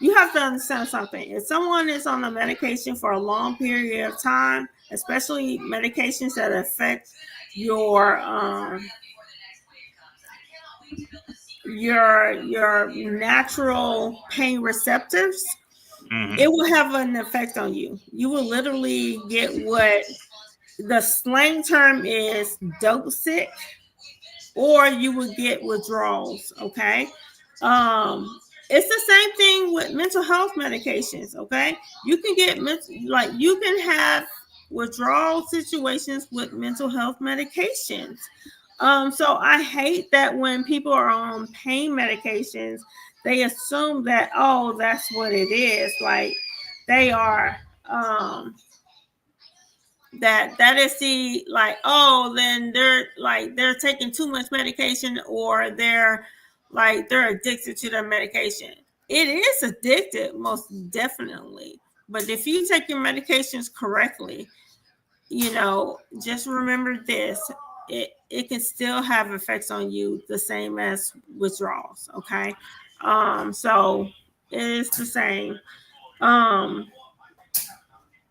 B: you have to understand something. If someone is on a medication for a long period of time, especially medications that affect your your natural pain receptors,
A: Hmm.
B: it will have an effect on you. You will literally get what the slang term is dope sick, or you would get withdrawals. Okay. It's the same thing with mental health medications. Okay. You can get like you can have withdrawal situations with mental health medications. So I hate that when people are on pain medications, they assume that, oh, that's what it is. Like, they are that is the, like, oh, then they're taking too much medication, or they're addicted to their medication. It is addictive, most definitely. But if you take your medications correctly, just remember this. It can still have effects on you the same as withdrawals. Okay. So it is the same. Um,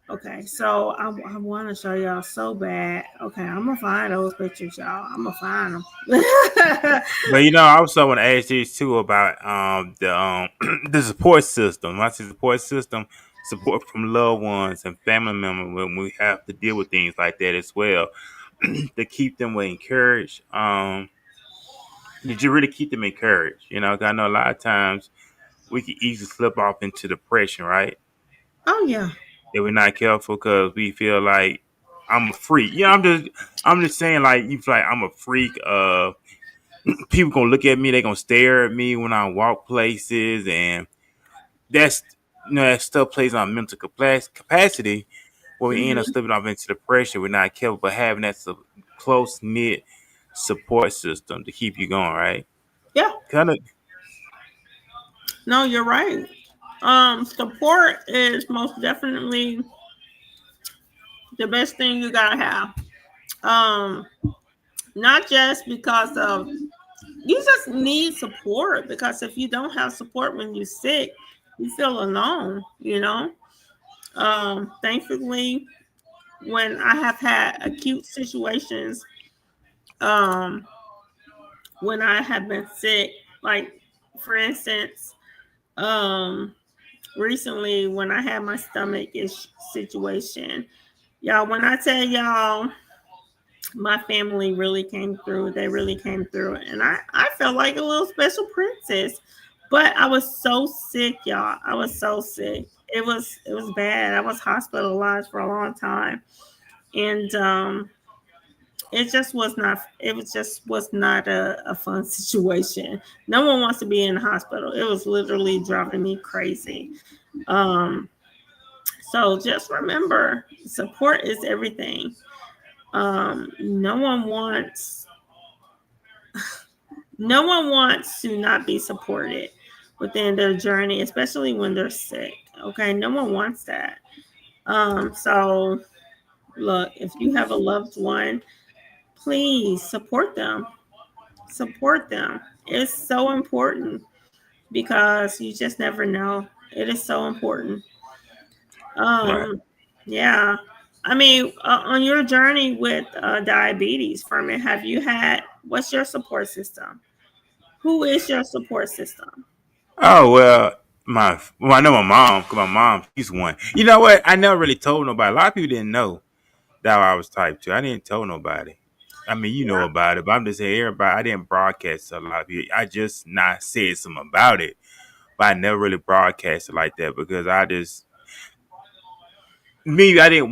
B: okay, so I want to show y'all so bad. Okay, I'm gonna find those pictures, y'all. I'm gonna find them.
A: But I also want to ask this too about the the support system. I say support system, support from loved ones and family members when we have to deal with things like that as well. To keep them encouraged. Did you really keep them encouraged? 'Cause I know a lot of times we can easily slip off into depression, right?
B: Oh yeah.
A: If we're not careful, because we feel like I'm a freak. I'm just saying, like, you feel like I'm a freak. People gonna look at me, they gonna stare at me when I walk places, and that's that stuff plays on mental capacity where we end up
B: Hmm.
A: slipping off into depression. We're not careful, but having that close knit support system to keep you going, right?
B: Yeah.
A: Kind of.
B: No, you're right. Support is most definitely the best thing you gotta have. Um, Not just because of you just need support, because if you don't have support when you're sick, you feel alone. Thankfully, when I have had acute situations, um, when I have been sick, like for instance, um, recently when I had my stomach ish situation, y'all, when I tell y'all my family really came through, they really came through, and I felt like a little special princess. But I was so sick, y'all. I was so sick. It was bad. I was hospitalized for a long time, and it just was not a fun situation. No one wants to be in the hospital. It was literally driving me crazy. Um, so just remember, support is everything. No one wants to not be supported within their journey, especially when they're sick. Okay, no one wants that. So look, if you have a loved one, please support them. Support them. It's so important because you just never know. It is so important.
A: Right.
B: Um, yeah. I mean, on your journey with diabetes, Ferman, have you had? What's your support system? Who is your support system?
A: Oh well, I know my mom, because my mom, she's one. You know what? I never really told nobody. A lot of people didn't know that I was type 2. I didn't tell nobody. I mean, you know
B: Yeah.
A: about it, but I'm just saying everybody. I didn't broadcast to a lot of people. I just not said something about it, but I never really broadcast it like that because I didn't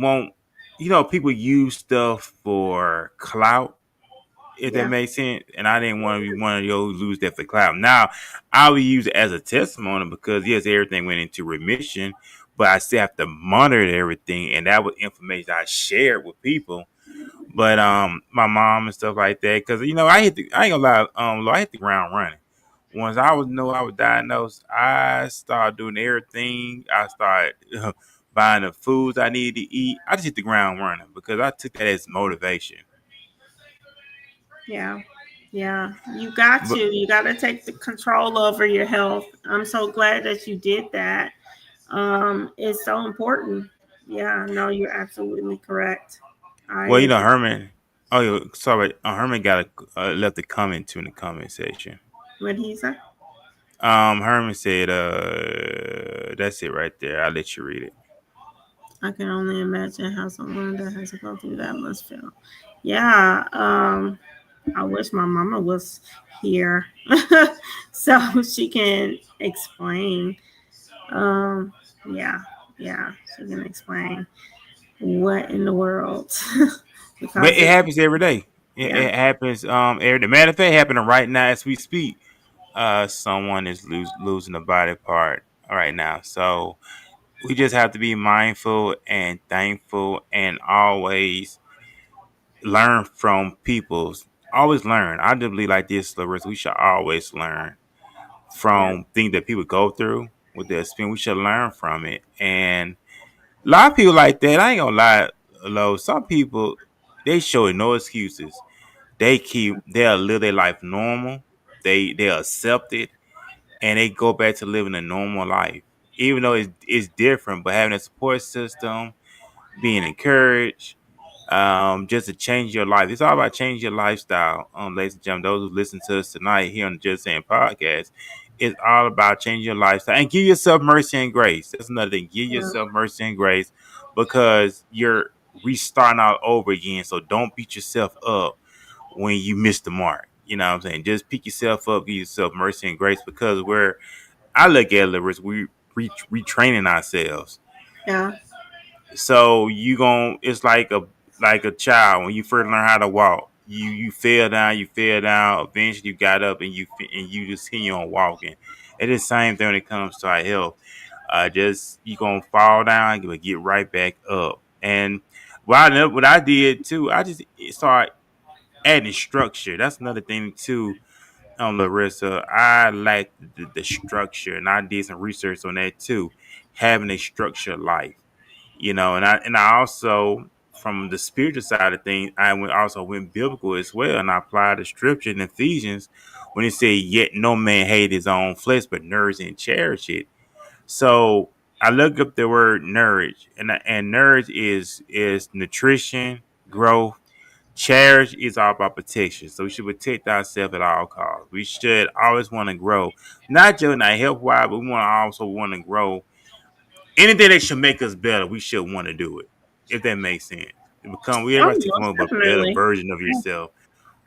A: want. People use stuff for clout, if that
B: Yeah.
A: makes sense. And I didn't want to be one of those who lose that for clout. Now, I would use it as a testimony because yes, everything went into remission, but I still have to monitor everything, and that was information I shared with people. But my mom and stuff like that, because I ain't gonna lie, Lord, I hit the ground running. Once I was diagnosed, I started doing everything. I started buying the foods I needed to eat. I just hit the ground running because I took that as motivation.
B: Yeah. Yeah. You got to take the control over your health. I'm so glad that you did that. It's so important. Yeah, no, you're absolutely correct. I
A: Well,
B: agree.
A: Herman. Oh, sorry. Herman got left a comment too in the comment section.
B: What he said?
A: Herman said, that's it right there. I'll let you read it.
B: I can only imagine how someone that has to go through that must feel. Yeah. I wish my mama was here so she can explain. Um, yeah, yeah, she can explain what in the world
A: But
B: because
A: it
B: it,
A: happens every day.
B: yeah,
A: It happens every day. Matter of fact, happening right now as we speak. Someone is losing a body part right now. So we just have to be mindful and thankful and always learn from people's. Always learn. I just believe like this, Larissa. We should always learn
B: yeah,
A: from things that people go through with their experience. We should learn from it. And a lot of people like that. I ain't gonna lie. Low. Some people they show no excuses. They'll live their life normal. They accept it and they go back to living a normal life. Even though it's different, but having a support system, being encouraged, just to change your life. It's all about changing your lifestyle. Ladies and gentlemen, those who listen to us tonight here on the Just Saying podcast, it's all about changing your lifestyle and give yourself mercy and grace. That's another thing. Give
B: Yeah.
A: yourself mercy and grace because you're restarting out over again. So don't beat yourself up when you miss the mark. You know what I'm saying? Just pick yourself up, give yourself mercy and grace because I look at it as we retraining ourselves.
B: Yeah.
A: So it's like a child when you first learn how to walk. You fell down. Eventually, you got up and you just continue on walking. It's the same thing when it comes to our health. Just you gonna fall down, you get right back up. And what I did too, I just started adding structure. That's another thing too. Larissa, I like the structure, and I did some research on that too. Having a structured life, and I also from the spiritual side of things, also went biblical as well, and I applied the scripture in Ephesians when it said, "Yet no man hate his own flesh, but nourish and cherish it." So I looked up the word nourish, and nourish is nutrition, growth. Cherish is all about protection. So we should protect ourselves at all costs. We should always want to grow, not just not health wise, but we also want to grow. Anything that should make us better, we should want to do it. If that makes sense.
B: Oh,
A: Everybody to come
B: most
A: up with a better
B: definitely.
A: version of yourself.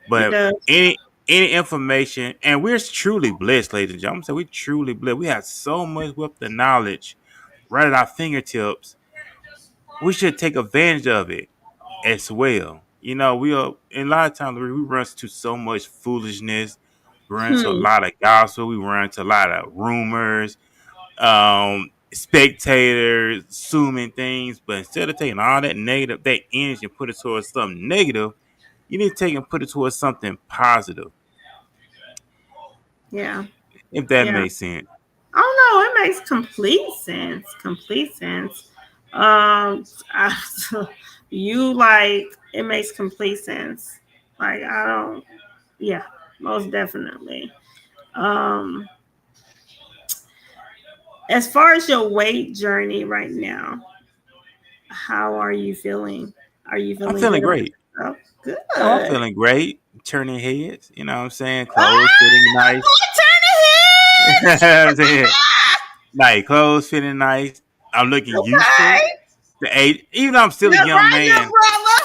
B: It
A: But
B: does.
A: any information, and we're truly blessed, ladies and gentlemen. So we're truly blessed. We have so much with the knowledge right at our fingertips. We should take advantage of it as well. We are, and a lot of times we run into so much foolishness, we run into a
B: Hmm.
A: lot of gossip, we run into a lot of rumors, spectators, assuming things. But instead of taking all that energy and put it towards something negative, you need to take and put it towards something positive,
B: Yeah.
A: if that
B: Yeah.
A: makes sense.
B: Oh no, it makes complete sense. Complete sense. I, you like it makes complete sense. Like I don't. Yeah, most definitely. Um, as far as your weight journey right now, how are you feeling? Are you
A: I'm
B: feeling
A: feeling
B: good about
A: great.
B: yourself?
A: Oh, I'm
B: Good.
A: feeling great. Turning heads, you know what I'm saying? Clothes fitting
B: Ah,
A: nice.
B: boy, turn
A: I'm saying,
B: ahead.
A: nice clothes fitting nice. I'm looking
B: Okay.
A: youthful. The age, even though I'm still a
B: That's
A: young
B: right,
A: man.
B: young brother.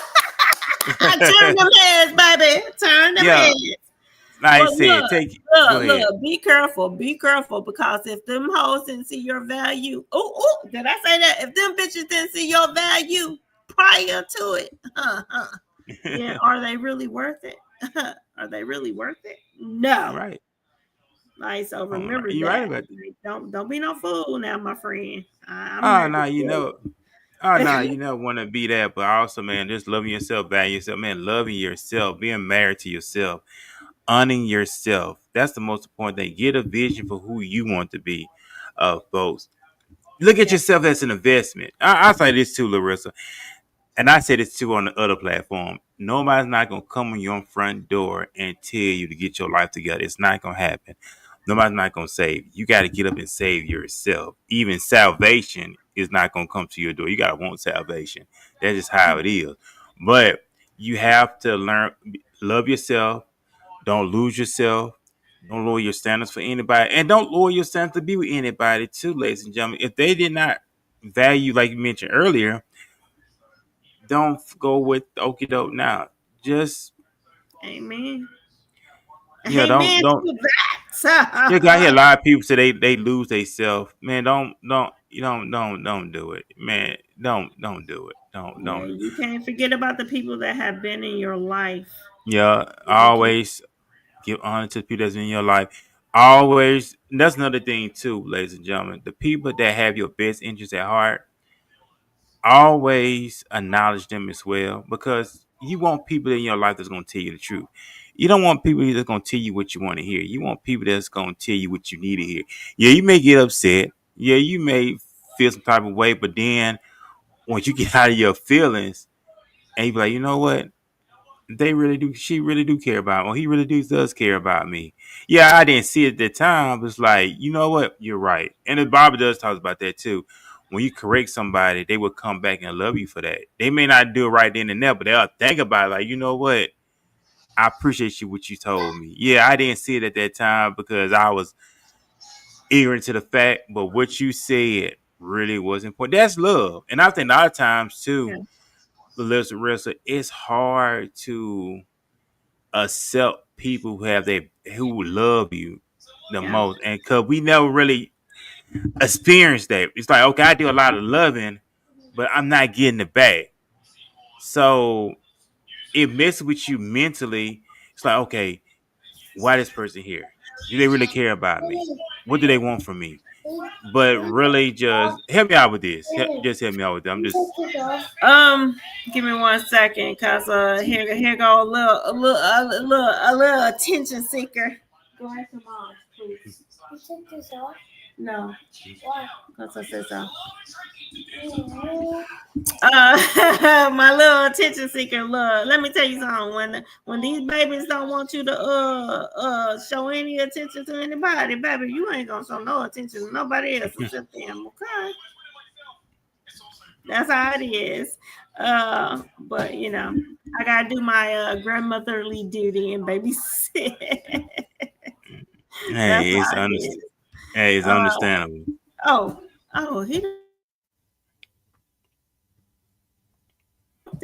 B: Turn them heads, baby. Turn them
A: Yeah,
B: heads.
A: like I
B: But
A: said, go ahead.
B: be careful, because if them hoes didn't see your value, did I say that? If them bitches didn't see your value prior to it, then are they really worth it? Are they really worth it? No.
A: Right.
B: Like, so
A: Oh, right.
B: remember
A: You're right
B: that.
A: about that.
B: Like, don't be no fool now, my friend. I'm
A: Oh
B: here
A: no,
B: to
A: oh
B: tell
A: no,
B: you.
A: you never want to be that, but also, man, just loving yourself, value yourself, man, loving yourself, being married to yourself, owning yourself. That's the most important thing. Get a vision for who you want to be, folks. Look at
B: Yeah.
A: yourself as an investment. I say this too, Larissa. And I said this too on the other platform. Nobody's not gonna come on your front door and tell you to get your life together. It's not gonna happen. Nobody's not gonna save you. You got to get up and save yourself. Even salvation is not gonna come to your door. You gotta want salvation. That's just how it is. But you have to learn, love yourself. Don't lose yourself. Don't lower your standards for anybody, and don't lower your standards to be with anybody too, ladies and gentlemen. If they did not value, like you mentioned earlier, don't go with okie doke now. Just
B: Amen.
A: don't
B: Amen to
A: You got here a
B: that.
A: lot of people say they lose themselves. Man, don't do it. Man, don't do it.
B: Yeah,
A: Don't.
B: you can't forget about the people that have been in your life.
A: Yeah,
B: You can't.
A: always give honor to the people that's in your life. Always. That's another thing too, ladies and gentlemen. The people that have your best interests at heart, always acknowledge them as well, because you want people in your life that's going to tell you the truth. You don't want people that's going to tell you what you want to hear. You want people that's going to tell you what you need to hear. Yeah, you may get upset. Yeah, you may feel some type of way, but then once you get out of your feelings, and you be like, you know what? They really do. She really do care about me. Or he really does care about me. Yeah, I didn't see it at the time. But it's like, you know what? You're right. And the Bible does talk about that too. When you correct somebody, they will come back and love you for that. They may not do it right then and there, but they'll think about it like, you know what? I appreciate you what you told me. Yeah, I didn't see it at that time because I was ignorant to the fact, but what you said really was important. That's love. And I think a lot of times too,
B: Yeah.
A: the listen, it's hard to accept people who have they who love you the
B: Yeah.
A: most, and cause we never really experienced that. It's like, okay, I do a lot of loving, but I'm not getting it back. So it messes with you mentally. It's like, okay, why this person here? Do they really care about me? What do they want from me? But really, just help me out with this. Just help me out with that. I'm just
B: Um, Give me 1 second, cause here go a little attention seeker. Go ask your mom, please. You took this off? No. Why? Cause I said so. My little attention seeker, look. Let me tell you something. When these babies don't want you to show any attention to anybody, baby, you ain't gonna show no attention to nobody else except them. Okay, that's how it is. But I gotta do my grandmotherly duty and babysit. That's
A: hey,
B: how it is.
A: it's
B: Uh,
A: understandable.
B: oh, he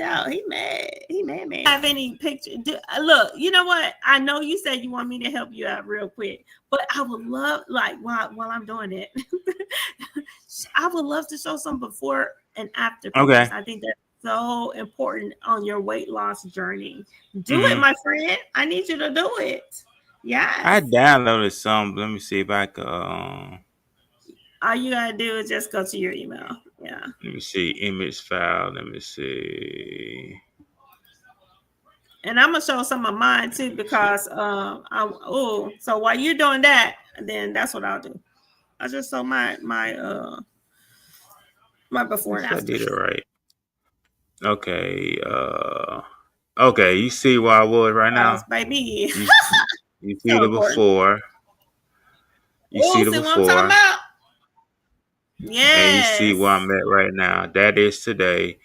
B: out. He mad. He mad, man. Have any picture? Look, you know what? I know you said you want me to help you out real quick, but I would love, like, while I'm doing it, I would love to show some before and after pictures.
A: Okay.
B: I think that's so important on your weight loss journey. Do it,
A: Mm-hmm.
B: my friend. I need you to do it.
A: I
B: Yes.
A: downloaded some. Let me see if I could.
B: All you gotta do is just go to your email. Yeah.
A: Let me see image file. Let me see.
B: And I'm gonna show some of mine too because so while you're doing that, then that's what I'll do. I just show my before
A: Let's
B: and
A: see if I
B: after.
A: did it right. Okay. Okay. You see where I was right
B: House
A: now.
B: baby.
A: You you see
B: So
A: the
B: important.
A: before. You see
B: Oh,
A: the
B: see what I'm talking
A: before,
B: about?
A: and you see where
B: Yes.
A: I'm at right now. That is today.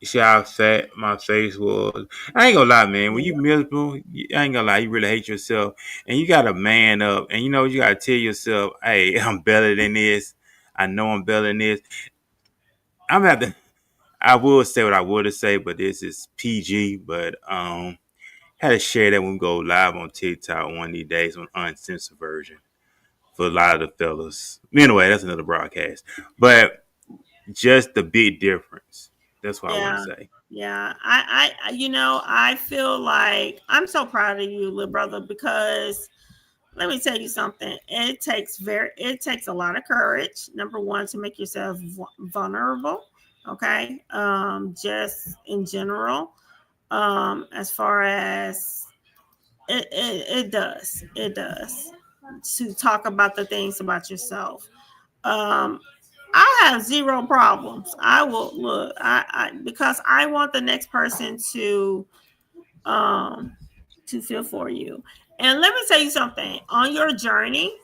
A: You see how fat my face was. I ain't gonna lie, man. When you miserable, I ain't gonna lie. You really hate yourself, and you gotta man up. And you know you gotta tell yourself, "Hey, I'm better than this. I know I'm better than this." I'm gonna have to. I would say what I would have say, but this is PG. But had to share that when we go live on TikTok one of these days on uncensored version for a lot of the fellas. Anyway, that's another broadcast. But just the big difference. That's what I want to
B: Yeah.
A: say.
B: Yeah. I feel like I'm so proud of you, little brother, because let me tell you something. It takes a lot of courage. Number one, to make yourself vulnerable. Okay. Just in general. As far as it does to talk about the things about yourself. Um, I have zero problems. I will look. Because I want the next person um to feel for you. And let me tell you something. On your journey,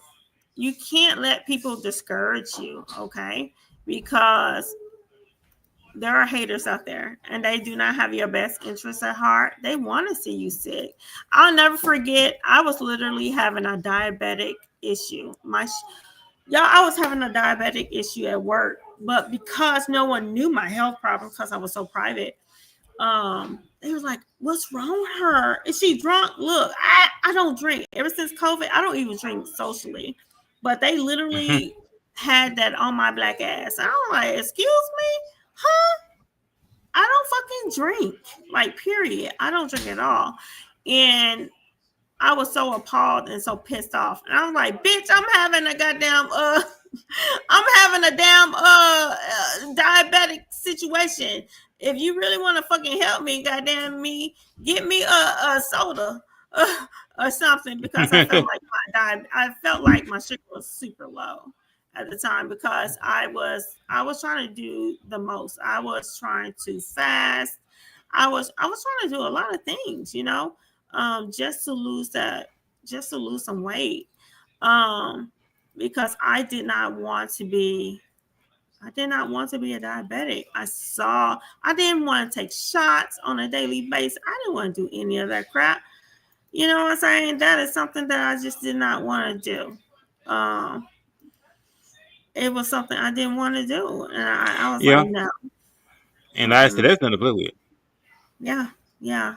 B: you can't let people discourage you, okay? Because there are haters out there and they do not have your best interests at heart. They want to see you sick. I'll never forget, I was literally having a diabetic issue. I was having a diabetic issue at work, but because no one knew my health problem because I was so private, they was like, "What's wrong with her? Is she drunk?" Look, I don't drink. Ever since COVID, I don't even drink socially. But they literally had that on my black ass. I'm like, "Excuse me, huh? I don't fucking drink. Like, period. I don't drink at all." And I was so appalled and so pissed off. And I was like, "Bitch, I'm having a goddamn I'm having a damn diabetic situation. If you really want to fucking help me, goddamn me, get me a soda or something because I felt like my sugar was super low at the time because I was trying to do the most. I was trying to fast. I was trying to do a lot of things, just to lose that, just to lose some weight, um, because I did not want to be a diabetic. I didn't want to take shots on a daily basis. I didn't want to do any of that crap. You know what I'm saying? That is something that I just did not want to do. Um, it was something I didn't want to do, and I was like,
A: Yeah,
B: no,
A: and like I said,
B: mm-mm.
A: that's nothing to play with.
B: Yeah, yeah.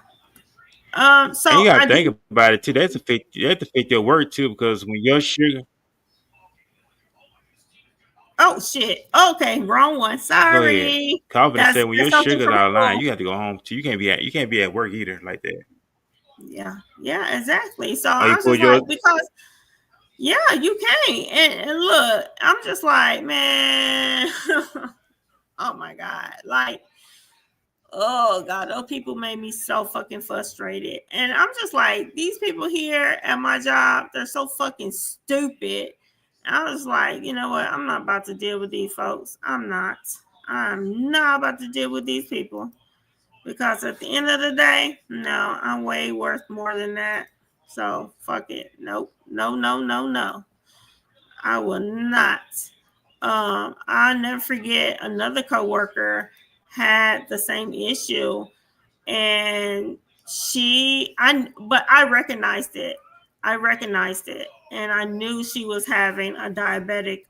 A: And you
B: So
A: got
B: I
A: to think
B: do.
A: about it too. That affect your work too, because when your sugar,
B: Oh shit. Okay, wrong one.
A: go ahead.
B: Sorry.
A: Coffee said when
B: That's
A: your
B: something
A: sugar's
B: from
A: out of line,
B: school.
A: you got to go home too. You can't be at work either like that.
B: Yeah, yeah, exactly. So
A: Or
B: I
A: you
B: was
A: pull
B: just like,
A: your
B: because yeah, you can't. And look, I'm just like, man, oh my God. Like, oh God, those people made me so fucking frustrated. And I'm just like, these people here at my job, they're so fucking stupid. I was like, you know what? I'm not about to deal with these folks. I'm not. I'm not about to deal with these people. Because at the end of the day, no, I'm way worth more than that. So fuck it. Nope. No, no, no, no. I will not. I'll never forget another coworker had the same issue, and but I recognized it. And I knew she was having a diabetic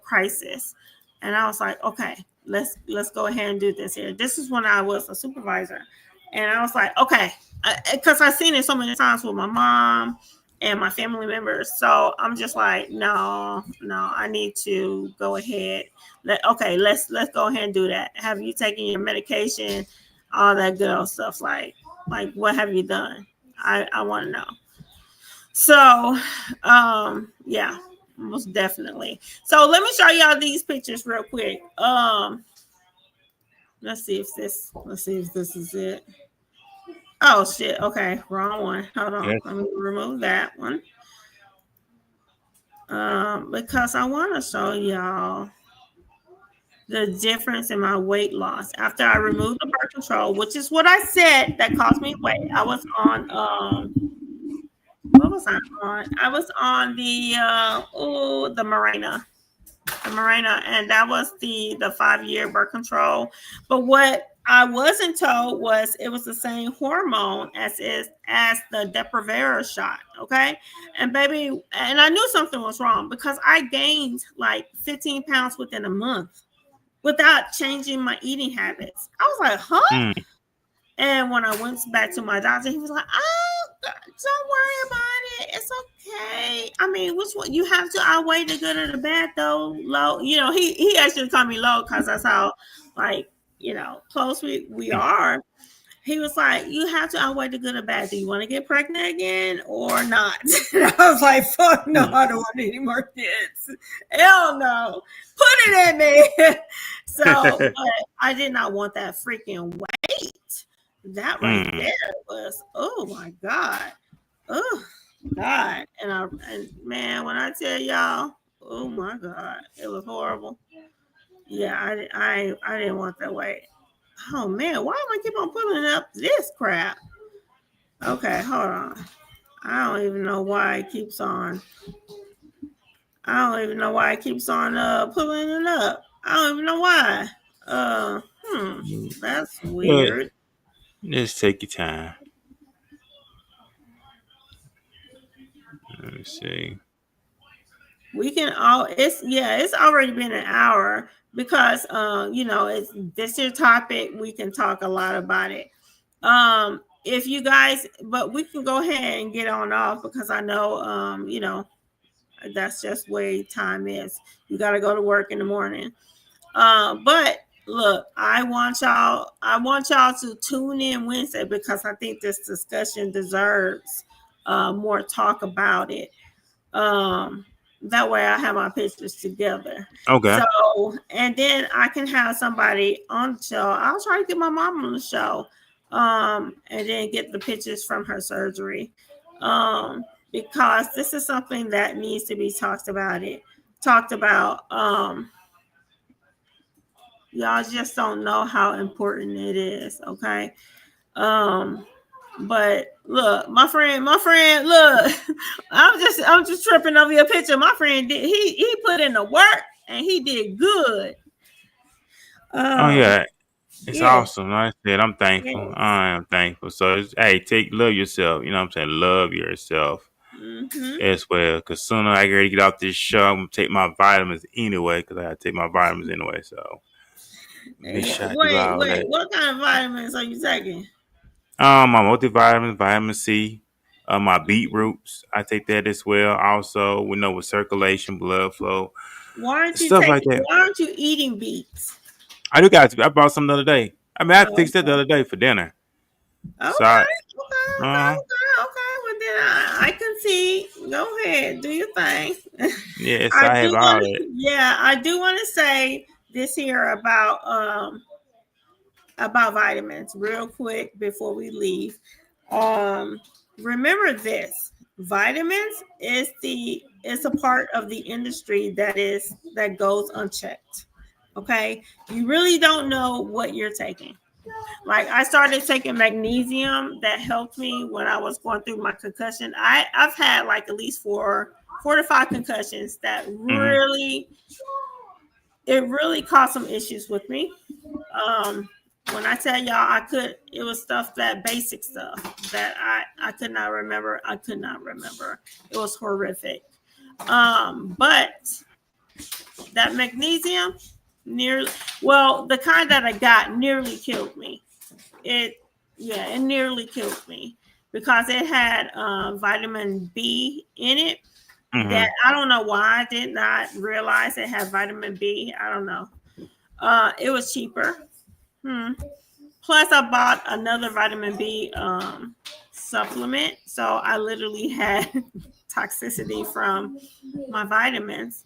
B: crisis. And I was like, okay, let's go ahead and do this here. This is when I was a supervisor. And I was like, okay, because I've seen it so many times with my mom and my family members. So I'm just like, no, no, I need to go ahead. Let's go ahead and do that. Have you taken your medication? All that good old stuff. Like what have you done? I want to know. So, yeah, most definitely. So let me show y'all these pictures real quick. Let's see if this is it. Oh shit. Okay, wrong one. Hold on.
A: yes.
B: Let me remove that one. Because I want to show y'all the difference in my weight loss after I removed the birth control, which is what I said that caused me weight. I was on what was I on? I was on the Mirena. The Mirena, and that was the 5 year birth control. But what I wasn't told was it was the same hormone as the Depo-Provera shot. Okay. And baby, and I knew something was wrong because I gained like 15 pounds within a month without changing my eating habits. I was like, huh?
A: Mm,
B: And when I went back to my doctor, he was like, "Oh, don't worry about it. It's okay. I mean, which one you have to outweigh the good and the bad, though. Low, he actually called me low because that's how, like, close we
A: mm,
B: are. He was like, you have to outweigh the good and bad. Do you want to get pregnant again or not?" And I was like, "Fuck no,
A: mm.
B: I don't want any more kids. Hell no. Put it in me." So, but I did not want that freaking weight. That right
A: Mm.
B: there was, oh my God. Oh God. And man, when I tell y'all, oh my God, it was horrible. Yeah, I didn't want that weight. Oh man, why do I keep on pulling up this crap? Okay, hold on. I don't even know why it keeps on. I don't even know why it keeps on pulling it up. I don't even know why. Uh, hmm, that's
A: Yeah,
B: weird.
A: just take your time. Let me see.
B: We can all. It's already been an hour because it's this your topic. We can talk a lot about it. If you guys, but we can go ahead and get on off because I know that's just where time is. You got to go to work in the morning. But look, I want y'all to tune in Wednesday because I think this discussion deserves more talk about it. Um, that way I have my pictures together.
A: Okay.
B: So, and then I can have somebody on the show. I'll try to get my mom on the show. And then get the pictures from her surgery. Because this is something that needs to be talked about. Y'all just don't know how important it is. Okay. Um, but look, my friend, look, I'm just tripping over your picture. My friend did he put in the work and he did good.
A: Oh
B: Um,
A: yeah, it's
B: yeah,
A: awesome. Like I said, I'm thankful.
B: yes.
A: I am thankful. So hey, love yourself. You know what I'm saying? Love yourself
B: Mm-hmm.
A: as well. Cause sooner I get ready to get off this show, I'm gonna take my vitamins anyway. Cause I gotta take my vitamins anyway. So make
B: Yeah.
A: sure I do
B: Wait,
A: all
B: wait.
A: that.
B: What kind of vitamins are you taking?
A: My multivitamins, vitamin C, my beetroots, I take that as well. Also, we know with circulation, blood flow, stuff like that.
B: Why aren't you eating beets?
A: I do got. I bought some the other day. I mean, I
B: Oh,
A: fixed it the other day for dinner.
B: okay,
A: So, I,
B: okay. Well, then I can see. Go ahead, do your thing.
A: yes,
B: I
A: I
B: do
A: have all
B: want
A: that.
B: to, yeah, I do want to say this here about vitamins real quick before we leave. Um, Remember this: vitamins is a part of the industry that goes unchecked. Okay, you really don't know what you're taking. Like I started taking magnesium that helped me when I was going through my concussion. I've had like at least four to five concussions that
A: Hmm.
B: really caused some issues with me. Um, when I tell y'all it was stuff that basic stuff that I could not remember. I could not remember. It was horrific. But that magnesium nearly, well, the kind that I got nearly killed me. It, yeah, it nearly killed me because it had vitamin B in it. That
A: Hmm.
B: I don't know why I did not realize it had vitamin B. I don't know. It was cheaper. Hmm. Plus, I bought another vitamin B supplement, so I literally had toxicity from my vitamins.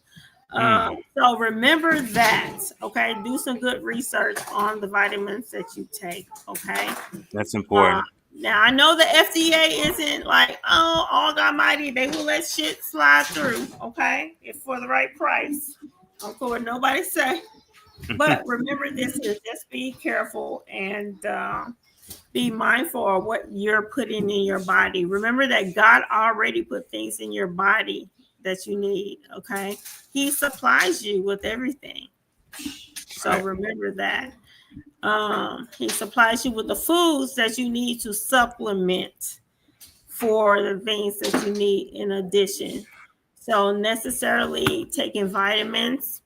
A: Mm.
B: So remember that, okay? Do some good research on the vitamins that you take, okay?
A: That's
B: Uh,
A: important.
B: Now I know the FDA isn't like, oh, all Almighty, they will let shit slide through, okay? If for the right price. Don't care what nobody say. But remember this here, just be careful and be mindful of what you're putting in your body. Remember that God already put things in your body that you need, okay? He supplies you with everything. So
A: Right.
B: remember that. He supplies you with the foods that you need to supplement for the things that you need in addition. So necessarily taking vitamins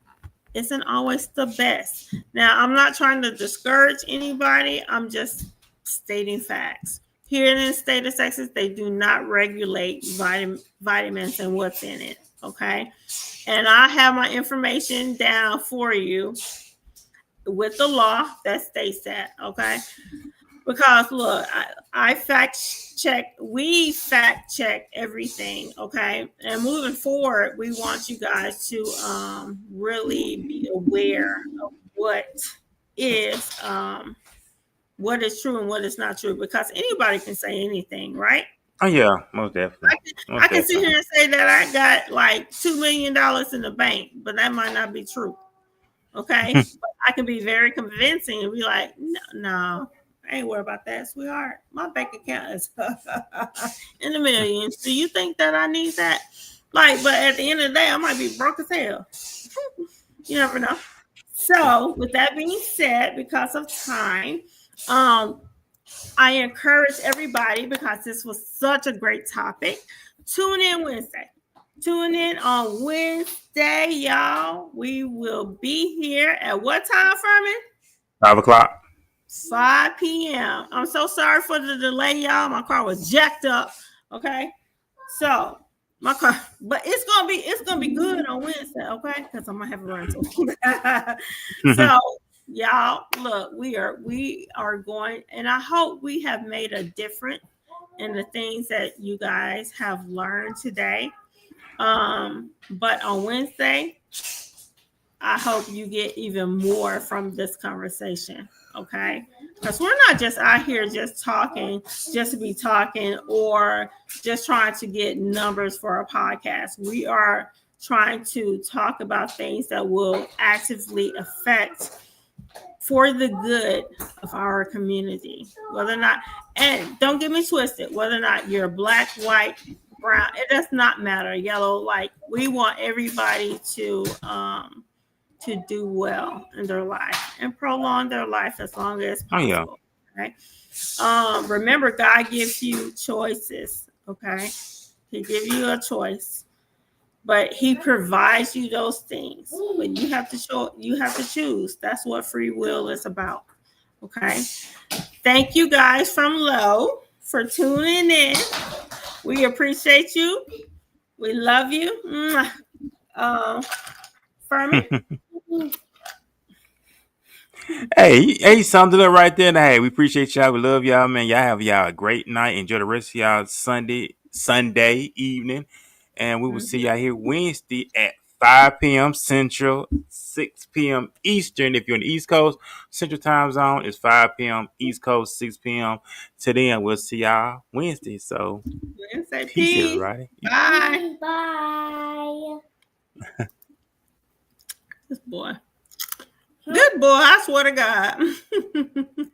B: isn't always the best. Now, I'm not trying to discourage anybody. I'm just stating facts. Here in the state of Texas, they do not regulate vitamins and what's in it. Okay. And I have my information down for you with the law that states that. Okay. Because look, I fact check, we fact check everything, okay? And moving forward, we want you guys to really be aware of is what is true and what is not true, because anybody can say anything, right?
A: Oh yeah, most
B: I
A: definitely.
B: can, I
A: Most
B: can sit
A: definitely.
B: here and say that I got like $2 million in the bank, but that might not be true. Okay. But I can be very convincing and be like, no, no, I ain't worried about that, sweetheart. My bank account is in the millions. Do you think that I need that? Like, but at the end of the day, I might be broke as hell. You never know. So, with that being said, because of time, um, I encourage everybody, because this was such a great topic. Tune in Wednesday. Tune in on Wednesday, y'all. We will be here at what time, Ferman?
A: 5 o'clock.
B: 5 p.m. I'm so sorry for the delay, y'all. My car was jacked up. Okay. So my car, but it's gonna be good on Wednesday, okay? Because I'm gonna have a rental. So y'all, look, we are going, and I hope we have made a difference in the things that you guys have learned today. But on Wednesday, I hope you get even more from this conversation. Okay. Because we're not just out here just talking, just to be talking, or just trying to get numbers for a podcast. We are trying to talk about things that will actively affect for the good of our community. Whether or not, and don't get me twisted, whether or not you're black, white, brown, it does not matter. Yellow, like we want everybody to do well in their life and prolong their life as long as
A: Oh yeah.
B: possible. Okay. Remember, God gives you choices. Okay, He gives you a choice, but He provides you those things. But you have to show. You have to choose. That's what free will is about. Okay. Thank you guys from Low for tuning in. We appreciate you. We love you. Uh, Ferman.
A: Hey, he summed it up right there. And hey, we appreciate y'all. We love y'all, man. Y'all have y'all a great night. Enjoy the rest of y'all Sunday evening. And we will see y'all here Wednesday at 5 p.m. Central, 6 p.m. Eastern. If you're on the East Coast, Central Time Zone is 5 p.m. East Coast, 6 p.m. To then, we'll see y'all Wednesday. So,
B: Say
A: peace,
B: peace.
A: everybody.
B: Bye. Bye. This boy. Good boy, I swear to God.